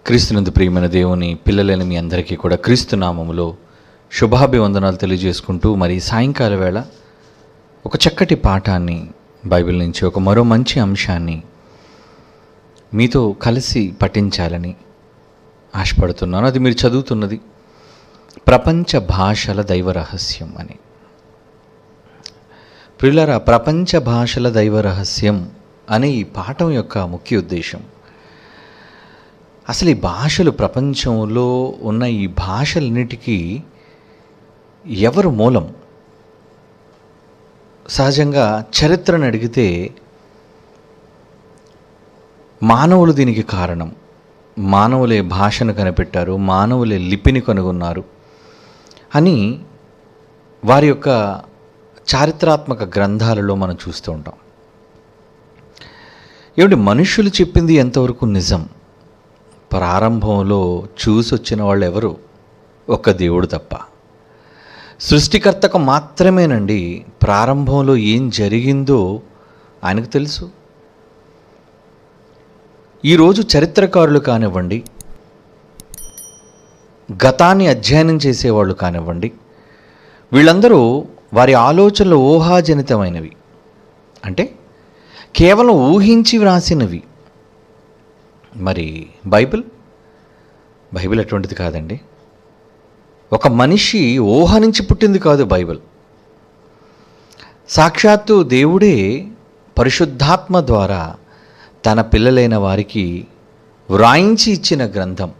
క్రీస్తునందు ప్రియమైన దేవుని పిల్లలైన మీ అందరికీ కూడా క్రీస్తు నామములో శుభాభివందనాలు తెలియజేసుకుంటూ, మరి సాయంకాల వేళ ఒక చక్కటి పాఠాన్ని బైబిల్ నుంచి ఒక మరో మంచి అంశాన్ని మీతో కలిసి పఠించాలని ఆశపడుతున్నాను. అది మీరు చదువుతున్నది ప్రపంచ భాషల దైవ రహస్యం అని. ప్రియులారా, ప్రపంచ భాషల దైవ రహస్యం అనే ఈ పాఠం యొక్క ముఖ్య ఉద్దేశం, అసలు ఈ భాషలు, ప్రపంచంలో ఉన్న ఈ భాషలన్నిటికీ ఎవరు మూలం? సహజంగా చరిత్రను అడిగితే మానవులు దీనికి కారణం. మానవులే భాషను కనిపెట్టారు, మానవులే లిపిని కనుగొన్నారు అని వారి యొక్క చారిత్రాత్మక గ్రంథాలలో మనం చూస్తూ ఉంటాం. ఏమిటి, మనుషులు చెప్పింది ఎంతవరకు నిజం? ప్రారంభంలో చూసొచ్చిన వాళ్ళు ఎవరు? ఒక్క దేవుడు తప్ప. సృష్టికర్తకు మాత్రమేనండి ప్రారంభంలో ఏం జరిగిందో ఆయనకు తెలుసు. ఈరోజు చరిత్రకారులు కానివ్వండి, గతాన్ని అధ్యయనం చేసేవాళ్ళు కానివ్వండి, వీళ్ళందరూ వారి ఆలోచనలు ఊహాజనితమైనవి, అంటే కేవలం ఊహించి వ్రాసినవి. మరి బైబిల్ అటువంటిది కాదండి. ఒక మనిషి ఊహ నుంచి పుట్టింది కాదు బైబిల్. సాక్షాత్తు దేవుడే పరిశుద్ధాత్మ ద్వారా తన పిల్లలైన వారికి వ్రాయించి ఇచ్చిన గ్రంథం.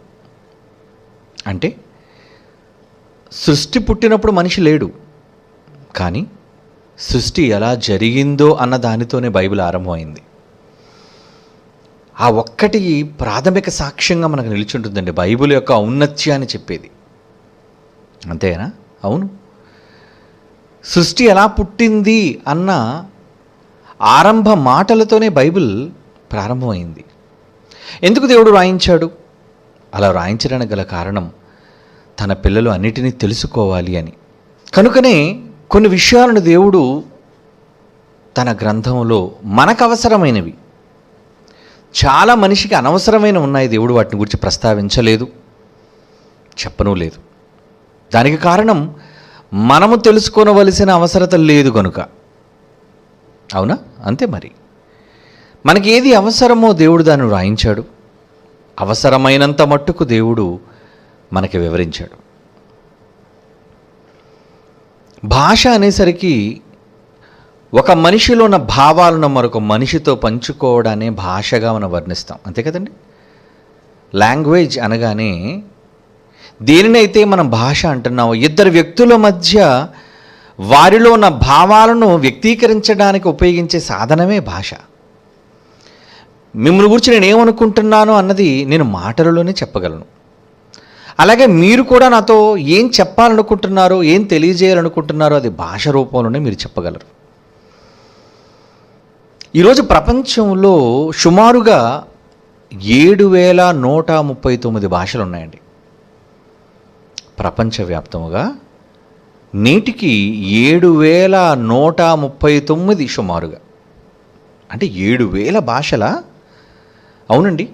అంటే సృష్టి పుట్టినప్పుడు మనిషి లేడు, కానీ సృష్టి ఎలా జరిగిందో అన్న దానితోనే బైబిల్ ఆరంభమైంది. ఆ ఒక్కటి ప్రాథమిక సాక్ష్యంగా మనకు నిలిచుంటుందండి, బైబిల్ యొక్క ఔన్నత్యాన్ని చెప్పేది. అంతేనా? అవును. సృష్టి ఎలా పుట్టింది అన్న ఆరంభ మాటలతోనే బైబిల్ ప్రారంభమైంది. ఎందుకు దేవుడు రాయించాడు? అలా రాయించడానికి గల కారణం, తన పిల్లలు అన్నిటినీ తెలుసుకోవాలి అని. కనుకనే కొన్ని విషయాలను దేవుడు తన గ్రంథంలో మనకు అవసరమైనవి, చాలా మనిషికి అనవసరమైన ఉన్నాయి, దేవుడు వాటిని గురించి ప్రస్తావించలేదు, చెప్పనూ లేదు. దానికి కారణం, మనము తెలుసుకోవలసిన అవసరత లేదు కనుక. అవునా? అంతే. మరి మనకి ఏది అవసరమో దేవుడు దాన్ని రాయించాడు. అవసరమైనంత మట్టుకు దేవుడు మనకి వివరించాడు. భాష అనేసరికి ఒక మనిషిలో ఉన్న భావాలను మరొక మనిషితో పంచుకోవడాన్ని భాషగా మనం వర్ణిస్తాం, అంతే కదండి. లాంగ్వేజ్ అనగానే దేనినైతే మనం భాష అంటున్నామో, ఇద్దరు వ్యక్తుల మధ్య వారిలో ఉన్న భావాలను వ్యక్తీకరించడానికి ఉపయోగించే సాధనమే భాష. మిమ్మల్ని గురించి నేను ఏమనుకుంటున్నాను అన్నది నేను మాటలలోనే చెప్పగలను. అలాగే మీరు కూడా నాతో ఏం చెప్పాలనుకుంటున్నారో, ఏం తెలియజేయాలనుకుంటున్నారో అది భాష రూపంలోనే మీరు చెప్పగలరు. ఈరోజు ప్రపంచంలో సుమారుగా 7,139 భాషలు ఉన్నాయండి. ప్రపంచవ్యాప్తముగా నేటికి 7,139 సుమారుగా, అంటే 7,000 భాషల. అవునండి,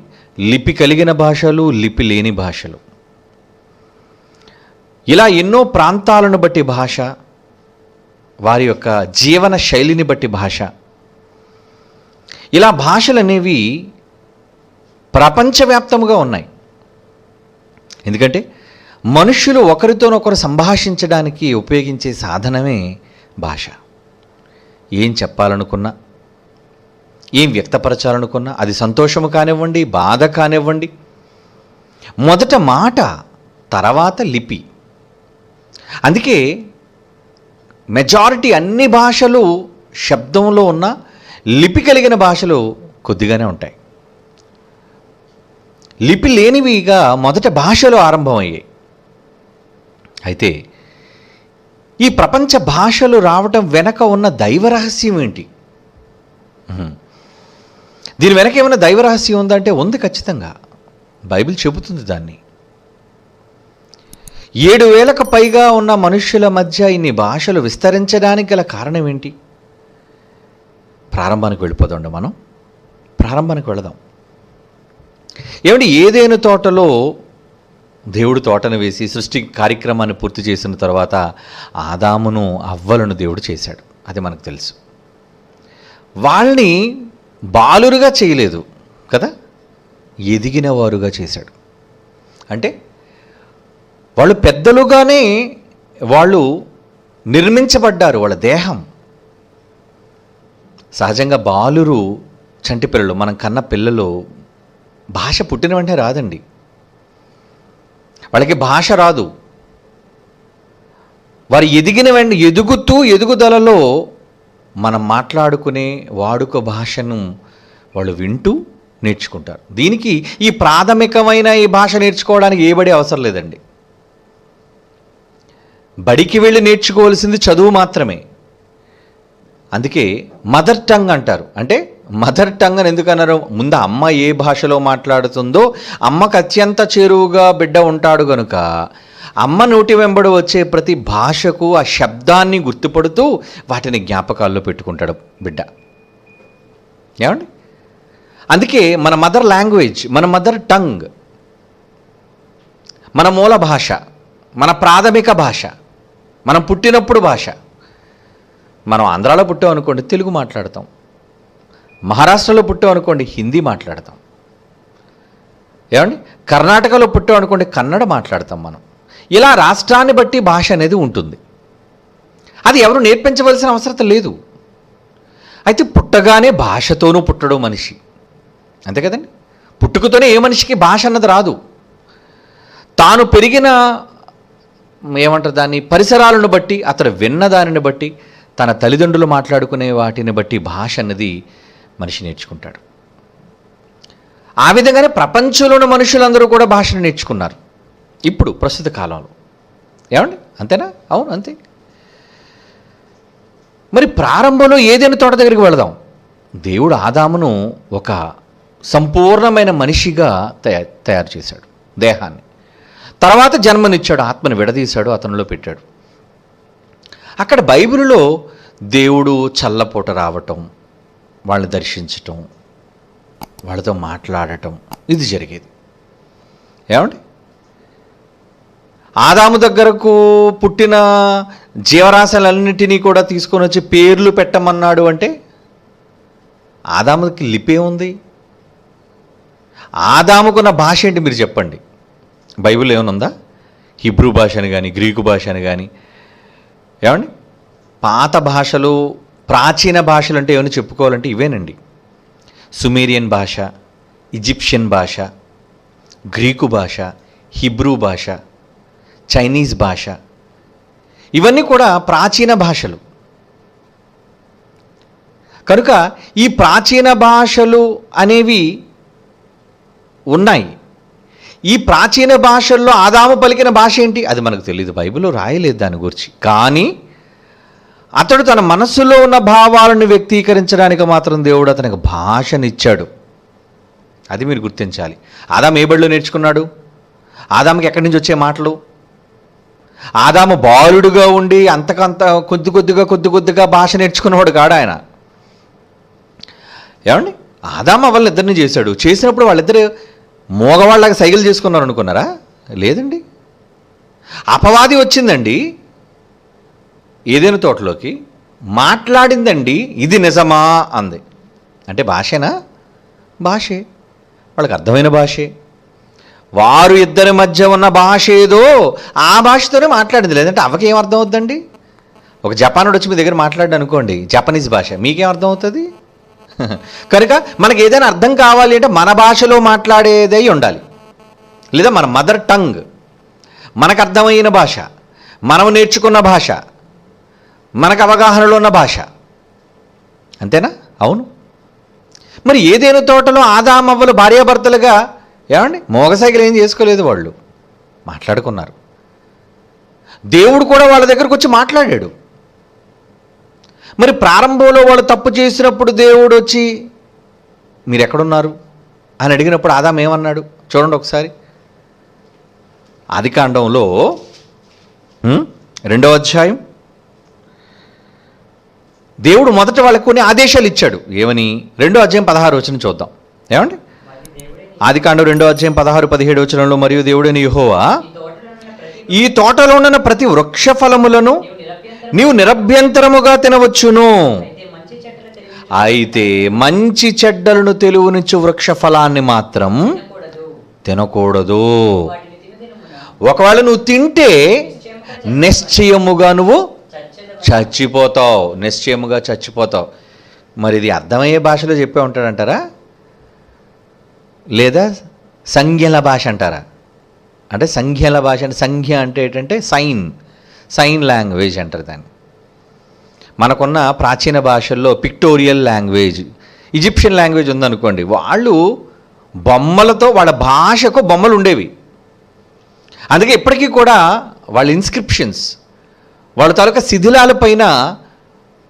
లిపి కలిగిన భాషలు, లిపి లేని భాషలు, ఇలా ఎన్నో ప్రాంతాలను బట్టి భాష, వారి యొక్క జీవన శైలిని బట్టి భాష, ఇలా భాషలు అనేవి ప్రపంచవ్యాప్తముగా ఉన్నాయి. ఎందుకంటే మనుష్యులు ఒకరితోనొకరు సంభాషించడానికి ఉపయోగించే సాధనమే భాష. ఏం చెప్పాలనుకున్నా, ఏం వ్యక్తపరచాలనుకున్నా, అది సంతోషము కానివ్వండి, బాధ కానివ్వండి, మొదట మాట, తర్వాత లిపి. అందుకే మెజారిటీ అన్ని భాషలు శబ్దంలో ఉన్న లిపి కలిగిన భాషలు కొద్దిగానే ఉంటాయి. లిపి లేనివిగా మొదట భాషలు ఆరంభమయ్యాయి. అయితే ఈ ప్రపంచ భాషలు రావటం వెనక ఉన్న దైవ రహస్యం ఏంటి? దీని వెనక ఏమైనా దైవ రహస్యం ఉందంటే ఉంది, ఖచ్చితంగా. బైబిల్ చెబుతుంది దాన్ని. 7,000కు పైగా ఉన్న మనుష్యుల మధ్య ఇన్ని భాషలు విస్తరించడానికి గల కారణం ఏంటి? ప్రారంభానికి వెళ్ళిపోదాం. మనం ప్రారంభానికి వెళదాం. ఏమంటే ఏదైనా తోటలో దేవుడు తోటను వేసి సృష్టి కార్యక్రమాన్ని పూర్తి చేసిన తర్వాత ఆదామును అవ్వలను దేవుడు చేశాడు, అది మనకు తెలుసు. వాళ్ళని బాలురుగా చేయలేదు కదా, ఎదిగిన వారుగా చేశాడు. అంటే వాళ్ళు పెద్దలుగానే వాళ్ళు నిర్మించబడ్డారు. వాళ్ళ దేహం సహజంగా బాలురు, చంటి పిల్లలు, మనం కన్న పిల్లలు భాష పుట్టిన వెంటనే రాదండి, వాళ్ళకి భాష రాదు. వారు ఎదుగుదలలో మనం మాట్లాడుకునే వాడుక భాషను వాళ్ళు వింటూ నేర్చుకుంటారు. దీనికి ఈ ప్రాథమికమైన ఈ భాష నేర్చుకోవడానికి ఏ బడి అవసరం లేదండి. బడికి వెళ్ళి నేర్చుకోవాల్సింది చదువు మాత్రమే. అందుకే మదర్ టంగ్ అంటారు. అంటే మదర్ టంగ్ అని ఎందుకన్నారు? ముందు అమ్మ ఏ భాషలో మాట్లాడుతుందో అమ్మకు అత్యంత చేరువుగా బిడ్డ ఉంటాడు కనుక అమ్మ నోటి వెంబడి వచ్చే ప్రతి భాషకు ఆ శబ్దాన్ని గుర్తుపడుతూ వాటిని జ్ఞాపకాల్లో పెట్టుకుంటాడు బిడ్డ. ఏమండి? అందుకే మన మదర్ లాంగ్వేజ్, మన మదర్ టంగ్, మన మూల భాష, మన ప్రాథమిక భాష, మనం పుట్టినప్పుడు భాష. మనం ఆంధ్రాలో పుట్టాం అనుకోండి తెలుగు మాట్లాడతాం, మహారాష్ట్రలో పుట్టాం అనుకోండి హిందీ మాట్లాడతాం, ఏమండి కర్ణాటకలో పుట్టాం అనుకోండి కన్నడ మాట్లాడతాం. మనం ఇలా రాష్ట్రాన్ని బట్టి భాష అనేది ఉంటుంది. అది ఎవరు నేర్పించవలసిన అవసరం లేదు. అయితే పుట్టగానే భాషతోనూ పుట్టడం మనిషి, అంతే కదండి. పుట్టుకతోనే ఏ మనిషికి భాష అన్నది రాదు. తాను పెరిగిన ఏమంటారు దాన్ని పరిసరాలను బట్టి, అతడు విన్న దానిని బట్టి, తన తల్లిదండ్రులు మాట్లాడుకునే వాటిని బట్టి భాష అన్నది మనిషి నేర్చుకుంటాడు. ఆ విధంగానే ప్రపంచంలోని మనుషులందరూ కూడా భాషను నేర్చుకున్నారు ఇప్పుడు ప్రస్తుత కాలంలో. ఏమండి? అంతేనా? అవును, అంతే. మరి ప్రారంభంలో ఏదైనా తోట దగ్గరికి వెళదాం. దేవుడు ఆదామును ఒక సంపూర్ణమైన మనిషిగా తయారు చేశాడు దేహాన్ని. తర్వాత జన్మనిచ్చాడు, ఆత్మను విడదీశాడు, అతనిలో పెట్టాడు. అక్కడ బైబిలులో దేవుడు చల్లపూట రావటం, వాళ్ళని దర్శించటం, వాళ్ళతో మాట్లాడటం, ఇది జరిగేది. ఏమండి? ఆదాము దగ్గరకు పుట్టిన జీవరాశులన్నింటినీ కూడా తీసుకొని వచ్చి పేర్లు పెట్టమన్నాడు. అంటే ఆదాముకి లిపి ఉంది? ఆదాముకున్న భాష ఏంటి మీరు చెప్పండి? బైబిల్ ఏమైనా ఉందా? హిబ్రూ భాష అని కానీ, గ్రీకు భాష అని కానీ, ఏమండి పాత భాషలు, ప్రాచీన భాషలు అంటే ఏమైనా చెప్పుకోవాలంటే ఇవేనండి. సుమేరియన్ భాష, ఈజిప్షియన్ భాష, గ్రీకు భాష, హిబ్రూ భాష, చైనీస్ భాష, ఇవన్నీ కూడా ప్రాచీన భాషలు. కనుక ఈ ప్రాచీన భాషలు అనేవి ఉన్నాయి. ఈ ప్రాచీన భాషల్లో ఆదాము పలికిన భాష ఏంటి? అది మనకు తెలియదు, బైబిల్లో రాయలేదు దాని గురించి. కానీ అతడు తన మనస్సులో ఉన్న భావాలను వ్యక్తీకరించడానికి మాత్రం దేవుడు అతనికి భాషనిచ్చాడు. అది మీరు గుర్తించాలి. ఆదాము ఏ బడిలో నేర్చుకున్నాడు? ఆదాముకి ఎక్కడి నుంచి వచ్చే మాటలు? ఆదాము బాలుడుగా ఉండి అంతకంత కొద్ది కొద్దిగా భాష నేర్చుకున్నవాడు కాడు ఆయన. ఏమండి? ఆదాము వాళ్ళని ఇద్దరిని చేశాడు. చేసినప్పుడు వాళ్ళిద్దరు మోగవాళ్ళగా సైకిల్ చేసుకున్నారు అనుకున్నారా? లేదండి. అపవాది వచ్చిందండి ఏదైనా తోటలోకి, మాట్లాడిందండి, ఇది నిజమా అంది. అంటే భాషేనా? భాషే, వాళ్ళకి అర్థమైన భాషే. వారు ఇద్దరి మధ్య ఉన్న భాష ఏదో ఆ భాషతోనే మాట్లాడింది. లేదంటే అవకేం అర్థం అవుతుందండి? ఒక జపానుడు వచ్చి మీ దగ్గర మాట్లాడి అనుకోండి జపనీస్ భాష, మీకేం అర్థం అవుతుంది? కనుక మనకి ఏదైనా అర్థం కావాలి అంటే మన భాషలో మాట్లాడేదై ఉండాలి, లేదా మన మదర్ టంగ్, మనకు అర్థమైన భాష, మనం నేర్చుకున్న భాష, మనకు అవగాహనలో ఉన్న భాష. అంతేనా? అవును. మరి ఏదైనా తోటలో ఆదామవ్వలు భార్యాభర్తలుగా ఏమండి మోగ సైకిల్ ఏం చేసుకోలేదు, వాళ్ళు మాట్లాడుకున్నారు. దేవుడు కూడా వాళ్ళ దగ్గరకు వచ్చి మాట్లాడాడు. మరి ప్రారంభంలో వాళ్ళు తప్పు చేసినప్పుడు దేవుడు వచ్చి మీరు ఎక్కడున్నారు అని అడిగినప్పుడు ఆదాము ఏమన్నాడు చూడండి ఒకసారి. ఆదికాండంలో 2వ అధ్యాయం దేవుడు మొదట వాళ్ళకు కొన్ని ఆదేశాలు ఇచ్చాడు. ఏమని? 2వ అధ్యాయం 16వ వచనం చూద్దాం. ఏమండి? ఆదికాండం 2:16-17 వచనంలో, మరియు దేవుడైన యెహోవా ఈ తోటలో ఉన్న ఈ తోటలో ఉన్న ప్రతి ప్రతి వృక్ష ఫలములను నీవు నిరభ్యంతరము నీవు నిరభ్యంతరముగా తినవచ్చును, అయితే అయితే మంచి చెట్ల తెలివి మంచి చెడ్డలను తెలుగునిచ్చు వృక్ష ఫలాన్ని మాత్రం తినకూడదు. తినకూడదు. వాటిని తినదినమున ఒకవేళ నువ్వు తింటే నిశ్చయముగా నువ్వు చచ్చెదవు. చచ్చిపోతావు, నిశ్చయముగా చచ్చిపోతావు. మరి ఇది అర్థమయ్యే భాషలో చెప్పే ఉంటాడంటారా, లేదా సంజ్ఞల భాష అంటారా? అంటే సంఖ్యల భాష అంటే, సంఖ్య అంటే ఏంటంటే సైన్ లాంగ్వేజ్ అంటారు దాన్ని. మనకున్న ప్రాచీన భాషల్లో పిక్టోరియల్ లాంగ్వేజ్, ఈజిప్షియన్ లాంగ్వేజ్ ఉందనుకోండి, వాళ్ళు బొమ్మలతో, వాళ్ళ భాషకు బొమ్మలు ఉండేవి. అందుకే ఇప్పటికీ కూడా వాళ్ళ ఇన్స్క్రిప్షన్స్, వాళ్ళ తాలూకా శిథిలాల పైన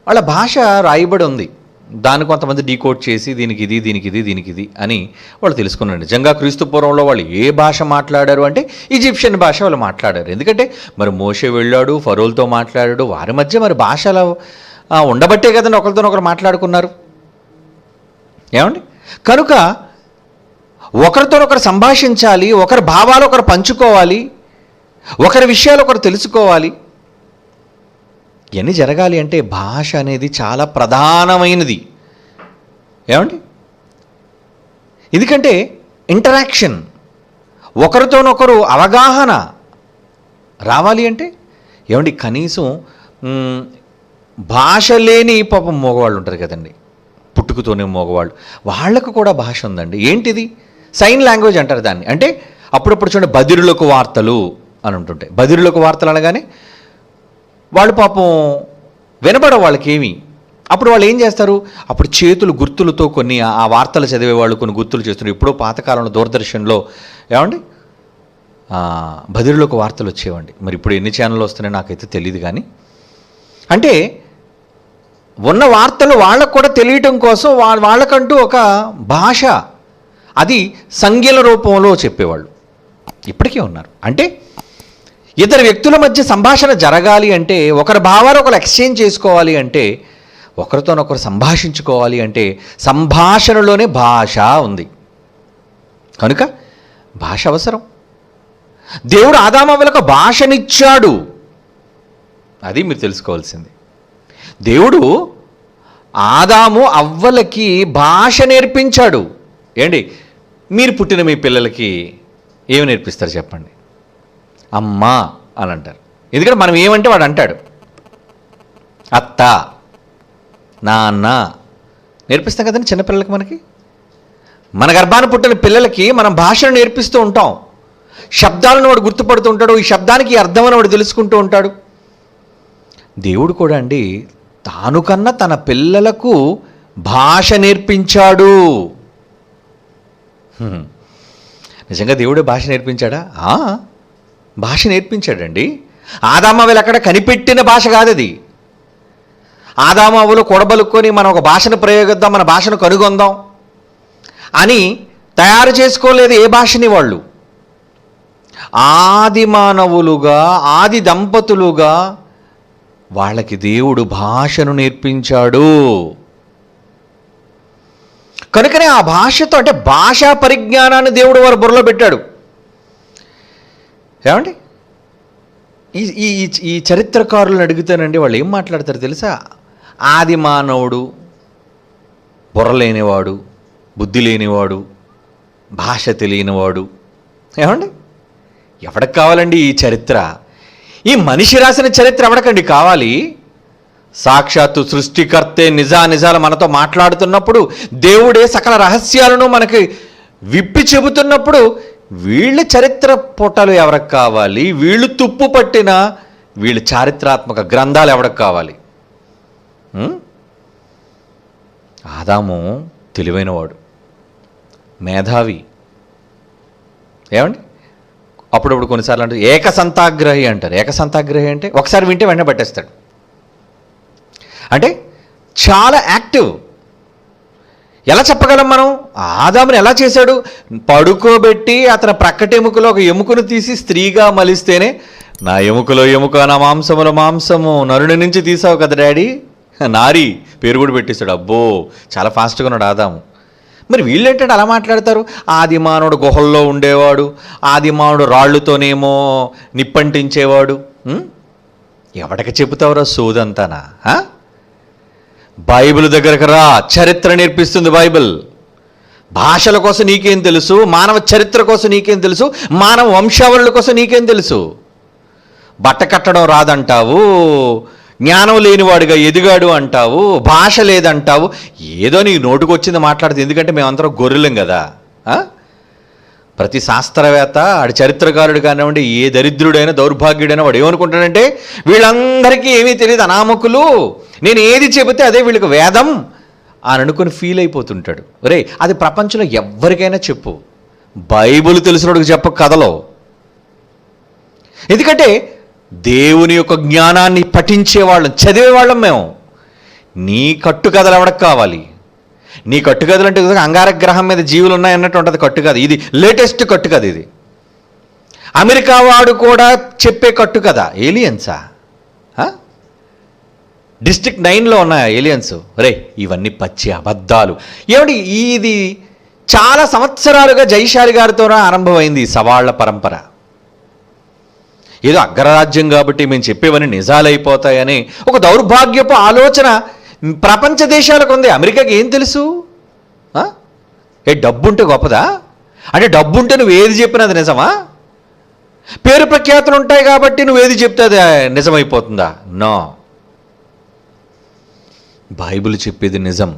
వాళ్ళ భాష రాయబడి ఉంది. దాన్ని కొంతమంది డీకోడ్ చేసి దీనికి ఇది, దీనికి ఇది, దీనికి ఇది అని వాళ్ళు తెలుసుకున్నారు. నిజంగా క్రీస్తు పూర్వంలో వాళ్ళు ఏ భాష మాట్లాడారు అంటే ఈజిప్షియన్ భాష వాళ్ళు మాట్లాడారు. ఎందుకంటే మరి మోషే వెళ్ళాడు, ఫరోల్తో మాట్లాడాడు, వారి మధ్య మరి భాషలు ఉండబట్టే కదండి ఒకరితోనొకరు మాట్లాడుకున్నారు. ఏమండి? కనుక ఒకరితోనొకరు సంభాషించాలి, ఒకరి భావాలు ఒకరు పంచుకోవాలి, ఒకరి విషయాలు ఒకరు తెలుసుకోవాలి. ఇవన్నీ జరగాలి అంటే భాష అనేది చాలా ప్రధానమైనది. ఏమండి? ఎందుకంటే ఇంటరాక్షన్, ఒకరితోనొకరు అవగాహన రావాలి అంటే ఏమండి, కనీసం భాష లేని పాపం మగవాళ్ళు ఉంటారు కదండి, పుట్టుకతోనే మగవాళ్ళు, వాళ్ళకు కూడా భాష ఉందండి. ఏంటిది? సైన్ లాంగ్వేజ్ అంటారు దాన్ని. అంటే అప్పుడప్పుడు చూడండి, బదిరులకు వార్తలు అని ఉంటుంటాయి. బదిరులకు వార్తలు అనగానే వాళ్ళు పాపం వినపడవు వాళ్ళకేమి. అప్పుడు వాళ్ళు ఏం చేస్తారు, అప్పుడు చేతులు గుర్తులతో కొన్ని ఆ వార్తలు చదివేవాళ్ళు కొన్ని గుర్తులు చేస్తున్నారు. ఎప్పుడో పాతకాలంలో దూరదర్శన్లో ఏమండి బదిరులకు వార్తలు వచ్చేవండి. మరి ఇప్పుడు ఎన్ని ఛానళ్ళు వస్తున్నాయో నాకైతే తెలియదు. కానీ అంటే ఉన్న వార్తలు వాళ్ళకు కూడా తెలియటం కోసం వాళ్ళకంటూ ఒక భాష, అది సంజ్ఞల రూపంలో చెప్పేవాళ్ళు ఇప్పటికీ ఉన్నారు. అంటే ఇద్దరు వ్యక్తుల మధ్య సంభాషణ జరగాలి అంటే, ఒకరి భావాలు ఒకరు ఎక్స్చేంజ్ చేసుకోవాలి అంటే, ఒకరితోనొకరు సంభాషించుకోవాలి అంటే సంభాషణలోనే భాష ఉంది. కనుక భాష అవసరం. దేవుడు ఆదామవ్వలకు భాషనిచ్చాడు, అది మీరు తెలుసుకోవాల్సింది. దేవుడు ఆదాము అవ్వలకి భాష నేర్పించాడు. ఏంటి, మీరు పుట్టిన మీ పిల్లలకి ఏమి నేర్పిస్తారు చెప్పండి? అమ్మా అని అంటారు. ఎందుకంటే మనం ఏమంటే వాడు అంటాడు. అత్త, నాన్న నేర్పిస్తాం కదండి చిన్నపిల్లలకి. మన గర్భాన పుట్టిన పిల్లలకి మనం భాషను నేర్పిస్తూ ఉంటాం. శబ్దాలను వాడు గుర్తుపడుతూ ఉంటాడు, ఈ శబ్దానికి అర్థం అని వాడు తెలుసుకుంటూ ఉంటాడు. దేవుడు కూడా అండి తాను కన్నా తన పిల్లలకు భాష నేర్పించాడు. నిజంగా దేవుడే భాష నేర్పించాడా? భాష నేర్పించాడండి. ఆదామవ్వలు అక్కడ కనిపెట్టిన భాష కాదు అది. ఆదామవ్వలు కొడబలుక్కొని మనం ఒక భాషను ప్రయోగిద్దాం, మన భాషను కనుగొందాం అని తయారు చేసుకోలేదు ఏ భాషని వాళ్ళు. ఆది మానవులుగా, ఆది దంపతులుగా వాళ్ళకి దేవుడు భాషను నేర్పించాడు. కనుకనే ఆ భాషతో, అంటే భాషా పరిజ్ఞానాన్ని దేవుడు వారు బుర్రలో పెట్టాడు. ఏమండి, ఈ చరిత్రకారులను అడిగితేనండి వాళ్ళు ఏం మాట్లాడతారు తెలుసా? ఆది మానవుడు బుర్ర లేనివాడు, బుద్ధి లేనివాడు, భాష తెలియనివాడు. ఏమండి, ఎవడికి కావాలండి ఈ చరిత్ర? ఈ మనిషి రాసిన చరిత్ర ఎవడకండి కావాలి? సాక్షాత్తు సృష్టికర్తే నిజాలు మనతో మాట్లాడుతున్నప్పుడు, దేవుడే సకల రహస్యాలను మనకి విప్పి చెబుతున్నప్పుడు, వీళ్ళ చరిత్ర పుటలు ఎవరికి కావాలి? వీళ్ళు తుప్పు పట్టిన వీళ్ళ చారిత్రాత్మక గ్రంథాలు ఎవరికి కావాలి? ఆదాము తెలివైనవాడు, మేధావి. ఏమండి, అప్పుడప్పుడు కొన్నిసార్లు అంటే ఏకసంతాగ్రహి అంటారు. ఏకసంతాగ్రహి అంటే ఒకసారి వింటే వెంటనే పట్టేస్తాడు. అంటే చాలా యాక్టివ్. ఎలా చెప్పగలం మనం? ఆదాముని ఎలా చేశాడు? పడుకోబెట్టి అతని ప్రక్కటెముకలో ఒక ఎముకను తీసి స్త్రీగా మలిస్తేనే, నా ఎముకలో ఎముక, నా మాంసములో మాంసము, నరుని నుంచి తీసావు కదా డాడీ, నారి పేరు కూడా పెట్టేశాడు. అబ్బో, చాలా ఫాస్ట్గా ఉన్నాడు ఆదాము. మరి వీళ్ళేంటంటే అలా మాట్లాడతారు? ఆదిమానవుడు గుహల్లో ఉండేవాడు, ఆదిమానవుడు రాళ్ళుతోనేమో నిప్పంటించేవాడు. ఎవడికి చెబుతావురా సోదంతానా? బైబిల్ దగ్గరకు రా, చరిత్ర నేర్పిస్తుంది బైబిల్. భాషల కోసం నీకేం తెలుసు? మానవ చరిత్ర కోసం నీకేం తెలుసు? మానవ వంశావళుల కోసం నీకేం తెలుసు? బట్ట కట్టడం రాదంటావు, జ్ఞానం లేనివాడిగా ఎదిగాడు అంటావు, భాష లేదంటావు, ఏదో నీ నోటుకు వచ్చింది మాట్లాడుతుంది. ఎందుకంటే మేమందరం గొర్రెలం కదా. ప్రతి శాస్త్రవేత్త, ఆడి చరిత్రకారుడు కానివ్వండి, ఏ దరిద్రుడైనా దౌర్భాగ్యుడైనా వాడు ఏమనుకుంటాడంటే వీళ్ళందరికీ ఏమీ తెలియదు, అనామకులు, నేను ఏది చెబితే అదే వీళ్ళకి వేదం అని అనుకుని ఫీల్ అయిపోతుంటాడు. రే, అది ప్రపంచంలో ఎవరికైనా చెప్పు, బైబిల్ తెలిసినోడికి చెప్ప కథలో. ఎందుకంటే దేవుని యొక్క జ్ఞానాన్ని పఠించేవాళ్ళం, చదివేవాళ్ళం మేము. నీ కట్టుకథలు ఎవడకు కావాలి? నీ కట్టుకథలు అంటే అంగారక గ్రహం మీద జీవులు ఉన్నాయన్నట్టు ఉంటుంది కట్టుకథ. ఇది లేటెస్ట్ కట్టుకథ. ఇది అమెరికా వాడు కూడా చెప్పే కట్టుకథ. ఏలియన్సా? డిస్ట్రిక్ట్ 9లో ఉన్నాయా ఏలియన్స్? రే, ఇవన్నీ పచ్చి అబద్ధాలు. ఏమిటి ఇది? చాలా సంవత్సరాలుగా జైశాలి గారితో ఆరంభమైంది ఈ సవాళ్ల పరంపర. ఏదో అగ్రరాజ్యం కాబట్టి మేము చెప్పేవన్నీ నిజాలైపోతాయని ఒక దౌర్భాగ్యపు ఆలోచన ప్రపంచ దేశాలకు ఉంది. అమెరికాకి ఏం తెలుసు? డబ్బుంటే గొప్పదా? అంటే డబ్బుంటే నువ్వు ఏది చెప్పినా అది నిజమా? పేరు ప్రఖ్యాతులు ఉంటాయి కాబట్టి నువ్వు ఏది చెప్తే అది నిజమైపోతుందా? నో. బైబిల్ చెప్పేది నిజం.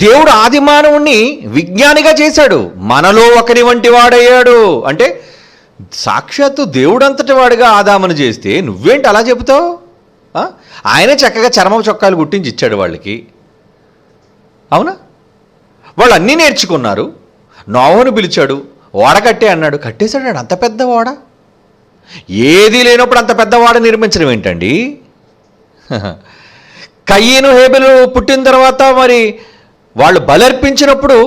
దేవుడు ఆది మానవుణ్ణి విజ్ఞానిగా చేశాడు, మనలో ఒకరి వంటి వాడయ్యాడు. అంటే సాక్షాత్తు దేవుడంతటి వాడిగా ఆదామును చేస్తే నువ్వేంటి అలా చెబుతావు? ఆయనే చక్కగా చర్మం చొక్కాలు గుట్టించి ఇచ్చాడు వాళ్ళకి. అవునా? వాళ్ళు అన్నీ నేర్చుకున్నారు. నోవను పిలిచాడు, ఓడ కట్టే అన్నాడు, కట్టేశాడు. అంత పెద్ద ఓడ, ఏదీ లేనప్పుడు అంత పెద్ద ఓడ నిర్మించడం ఏంటండి? కయ్యను హేబెలు పుట్టిన తర్వాత మరి వాళ్ళు బలర్పించినప్పుడు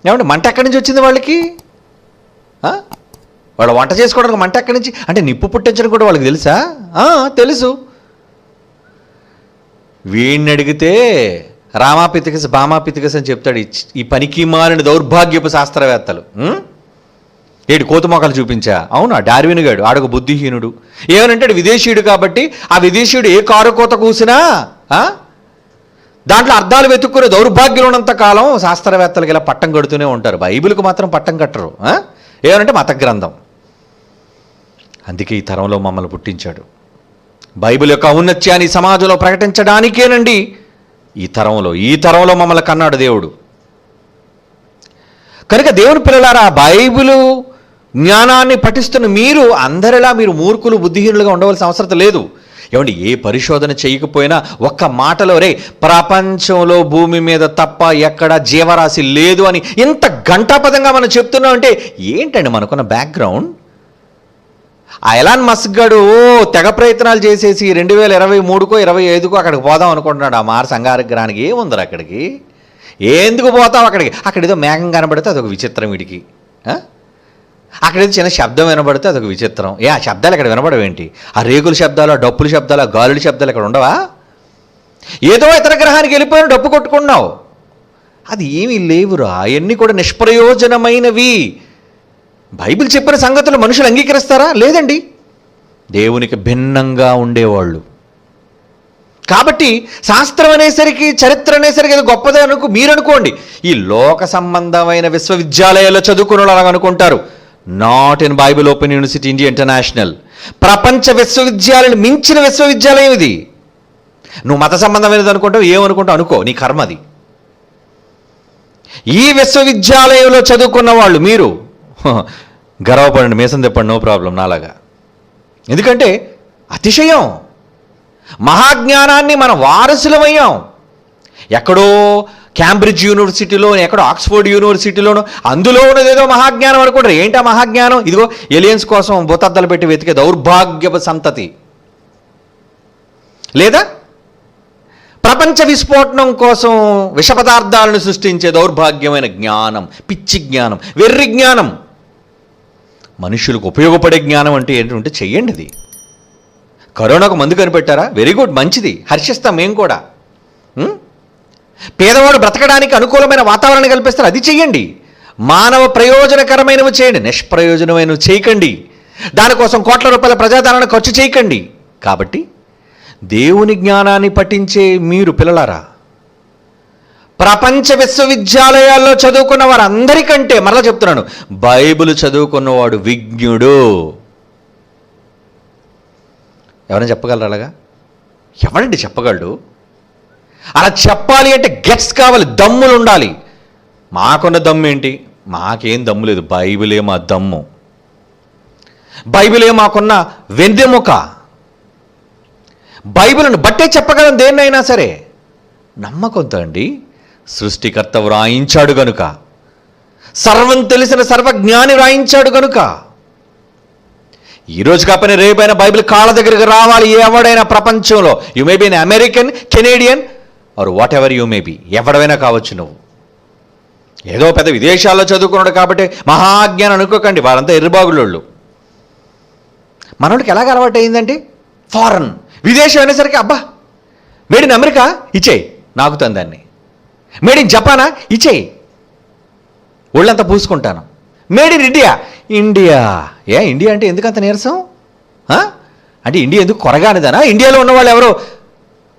ఏమంటే మంట ఎక్కడి నుంచి వచ్చింది వాళ్ళకి? వాళ్ళు వంట చేసుకోవడానికి మంట ఎక్కడి నుంచి? అంటే నిప్పు పుట్టించడం కూడా వాళ్ళకి తెలుసా? తెలుసు. వీడిని అడిగితే రామాపితికస్ బామాపితికస్ అని చెప్తాడు ఈ పనికి మాలిన దౌర్భాగ్యపు శాస్త్రవేత్తలు. ఏడు కోతి మొక్కలు చూపించా. అవునా? డార్విన్ గాడు ఆడొక బుద్ధిహీనుడు. ఏమనంటే విదేశీయుడు కాబట్టి ఆ విదేశీయుడు ఏ కారు కోత కూసినా దాంట్లో అర్థాలు వెతుక్కునే దౌర్భాగ్యులు ఉన్నంత కాలం శాస్త్రవేత్తలకి ఇలా పట్టం కడుతూనే ఉంటారు. బైబిల్కి మాత్రం పట్టం కట్టరు. ఏమనంటే మత గ్రంథం. అందుకే ఈ తరంలో మమ్మల్ని పుట్టించాడు. బైబిల్ యొక్క ఔన్నత్యాన్ని సమాజంలో ప్రకటించడానికేనండి ఈ తరంలో మమ్మల్ని కన్నాడు దేవుడు. కనుక దేవుని పిల్లలారా, బైబిలు జ్ఞానాన్ని పఠిస్తున్న మీరు అందరిలా మీరు మూర్ఖులు బుద్ధిహీనులుగా ఉండవలసిన అవసరం లేదు. ఏమండి, ఏ పరిశోధన చేయకపోయినా ఒక్క మాటలో రే ప్రపంచంలో భూమి మీద తప్ప ఎక్కడ జీవరాశి లేదు అని ఇంత ఘంటాపదంగా మనం చెప్తున్నాం అంటే ఏంటండి మనకున్న బ్యాక్గ్రౌండ్? ఆ ఎలాన్ మస్క్ గాడు తెగ ప్రయత్నాలు చేసేసి 2023కో 2025కో అక్కడికి పోదాం అనుకుంటున్నాడు. ఆ మార్స్ అంగారక గ్రహానికి. ఏముందరు అక్కడికి? ఎందుకు పోతావు అక్కడికి? అక్కడ ఏదో మేఘం కనబడితే అదొక విచిత్రం వీడికి. అక్కడేదో చిన్న శబ్దం వినబడితే అదొక విచిత్రం. ఆ శబ్దాలు ఇక్కడ వినబడవేంటి? ఆ రేగుల శబ్దాలు, ఆ డప్పుల శబ్దాలు, ఆ గాలుల శబ్దాలు ఇక్కడ ఉండవా? ఏదో ఇతర గ్రహానికి వెళ్ళిపోయిన డప్పు కొట్టుకున్నావు. అది ఏమీ లేవురా. అవన్నీ కూడా నిష్ప్రయోజనమైనవి. బైబిల్ చెప్పిన సంగతులు మనుషులు అంగీకరిస్తారా? లేదండి. దేవునికి భిన్నంగా ఉండేవాళ్ళు. కాబట్టి శాస్త్రం అనేసరికి, చరిత్ర అనేసరికి ఏదో గొప్పదే మీరు అనుకోండి. ఈ లోక సంబంధమైన విశ్వవిద్యాలయాల్లో చదువుకున్న వాళ్ళు అలాగ అనుకుంటారు. Not in Bible open university India international. ప్రపంచ విశ్వవిద్యాలయాలు మించిన విశ్వవిద్యాలయం ఇది. నువ్వు మత సంబంధమైనది అనుకుంటావు, ఏమనుకుంటావు అనుకో, నీ కర్మది. ఈ విశ్వవిద్యాలయంలో చదువుకున్న వాళ్ళు మీరు గర్వపడండి, మీసం తిప్పండి, నో ప్రాబ్లం నాలాగా. ఎందుకంటే అతిశయం. మహాజ్ఞానాన్ని మనం వారసులమయ్యాం. ఎక్కడో క్యాంబ్రిడ్జ్ యూనివర్సిటీలో, ఎక్కడో ఆక్స్ఫోర్డ్ యూనివర్సిటీలోనో అందులో ఉన్నదేదో మహాజ్ఞానం అనుకుంటారు. ఏంటా మహాజ్ఞానం? ఇదిగో ఎలియన్స్ కోసం భూతద్దలు పెట్టి వెతికే దౌర్భాగ్యపు సంతతి. లేదా ప్రపంచ విస్ఫోటనం కోసం విష పదార్థాలను సృష్టించే దౌర్భాగ్యమైన జ్ఞానం, పిచ్చి జ్ఞానం, వెర్రి జ్ఞానం. మనుషులకు ఉపయోగపడే జ్ఞానం అంటే ఏంటంటే చెయ్యండి. అది కరోనాకు మందు కనిపెట్టారా? వెరీ గుడ్, మంచిది, హర్షిస్తాం మేము కూడా. పేదవాడు బ్రతకడానికి అనుకూలమైన వాతావరణం కల్పిస్తారు, అది చెయ్యండి. మానవ ప్రయోజనకరమైనవి చేయండి, నిష్ప్రయోజనమైనవి చేయకండి. దానికోసం కోట్ల రూపాయల ప్రజాధనాన్ని ఖర్చు చేయకండి. కాబట్టి దేవుని జ్ఞానాన్ని పఠించే మీరు పిల్లలారా, ప్రపంచ విశ్వవిద్యాలయాల్లో చదువుకున్న వారందరికంటే, మరలా చెప్తున్నాను, బైబిల్ చదువుకున్నవాడు విజ్ఞుడు. ఎవరైనా చెప్పగలరు అలాగా? ఎవరండి చెప్పగలడు? అలా చెప్పాలి అంటే గెట్స్ కావాలి, దమ్ములు ఉండాలి. మాకున్న దమ్ము ఏంటి? మాకేం దమ్ము లేదు, బైబిలే మా దమ్ము. బైబిలే మాకున్న వెన్నెముక. బైబిల్ను బట్టే చెప్పగలం దేన్నైనా సరే. నమ్మకంతో అండి. సృష్టికర్త వ్రాయించాడు గనుక, సర్వం తెలిసిన సర్వజ్ఞాని వ్రాయించాడు గనుక, ఈరోజు కాకపోయినా రేపైనా బైబిల్ కాళ్ళ దగ్గరికి రావాలి. ఎవడైనా ప్రపంచంలో, you may be American, Canadian or whatever you may be, ఎవడైనా కావచ్చు. నువ్వు ఏదో పెద్ద విదేశాల్లో చదువుకున్నాడు కాబట్టి మహాజ్ఞానం అనుకోకండి, వారంతా ఎర్రబాగులోళ్ళు. మనోడికి ఎలాగ అలవాటు అయిందండి? ఫారెన్ విదేశం అనేసరికి అబ్బా మేడ్ ఇన్ అమెరికా ఇచ్చేయి, నాకుతాను దాన్ని. మేడ్ ఇన్ జపానా ఇచ్చేయి, ఒళ్ళంతా పూసుకుంటాను. Made in India, India India అంటే ఎందుకంత నీరసం? అంటే ఇండియా ఎందుకు కొరగానిదనా? ఇండియాలో ఉన్నవాళ్ళు ఎవరో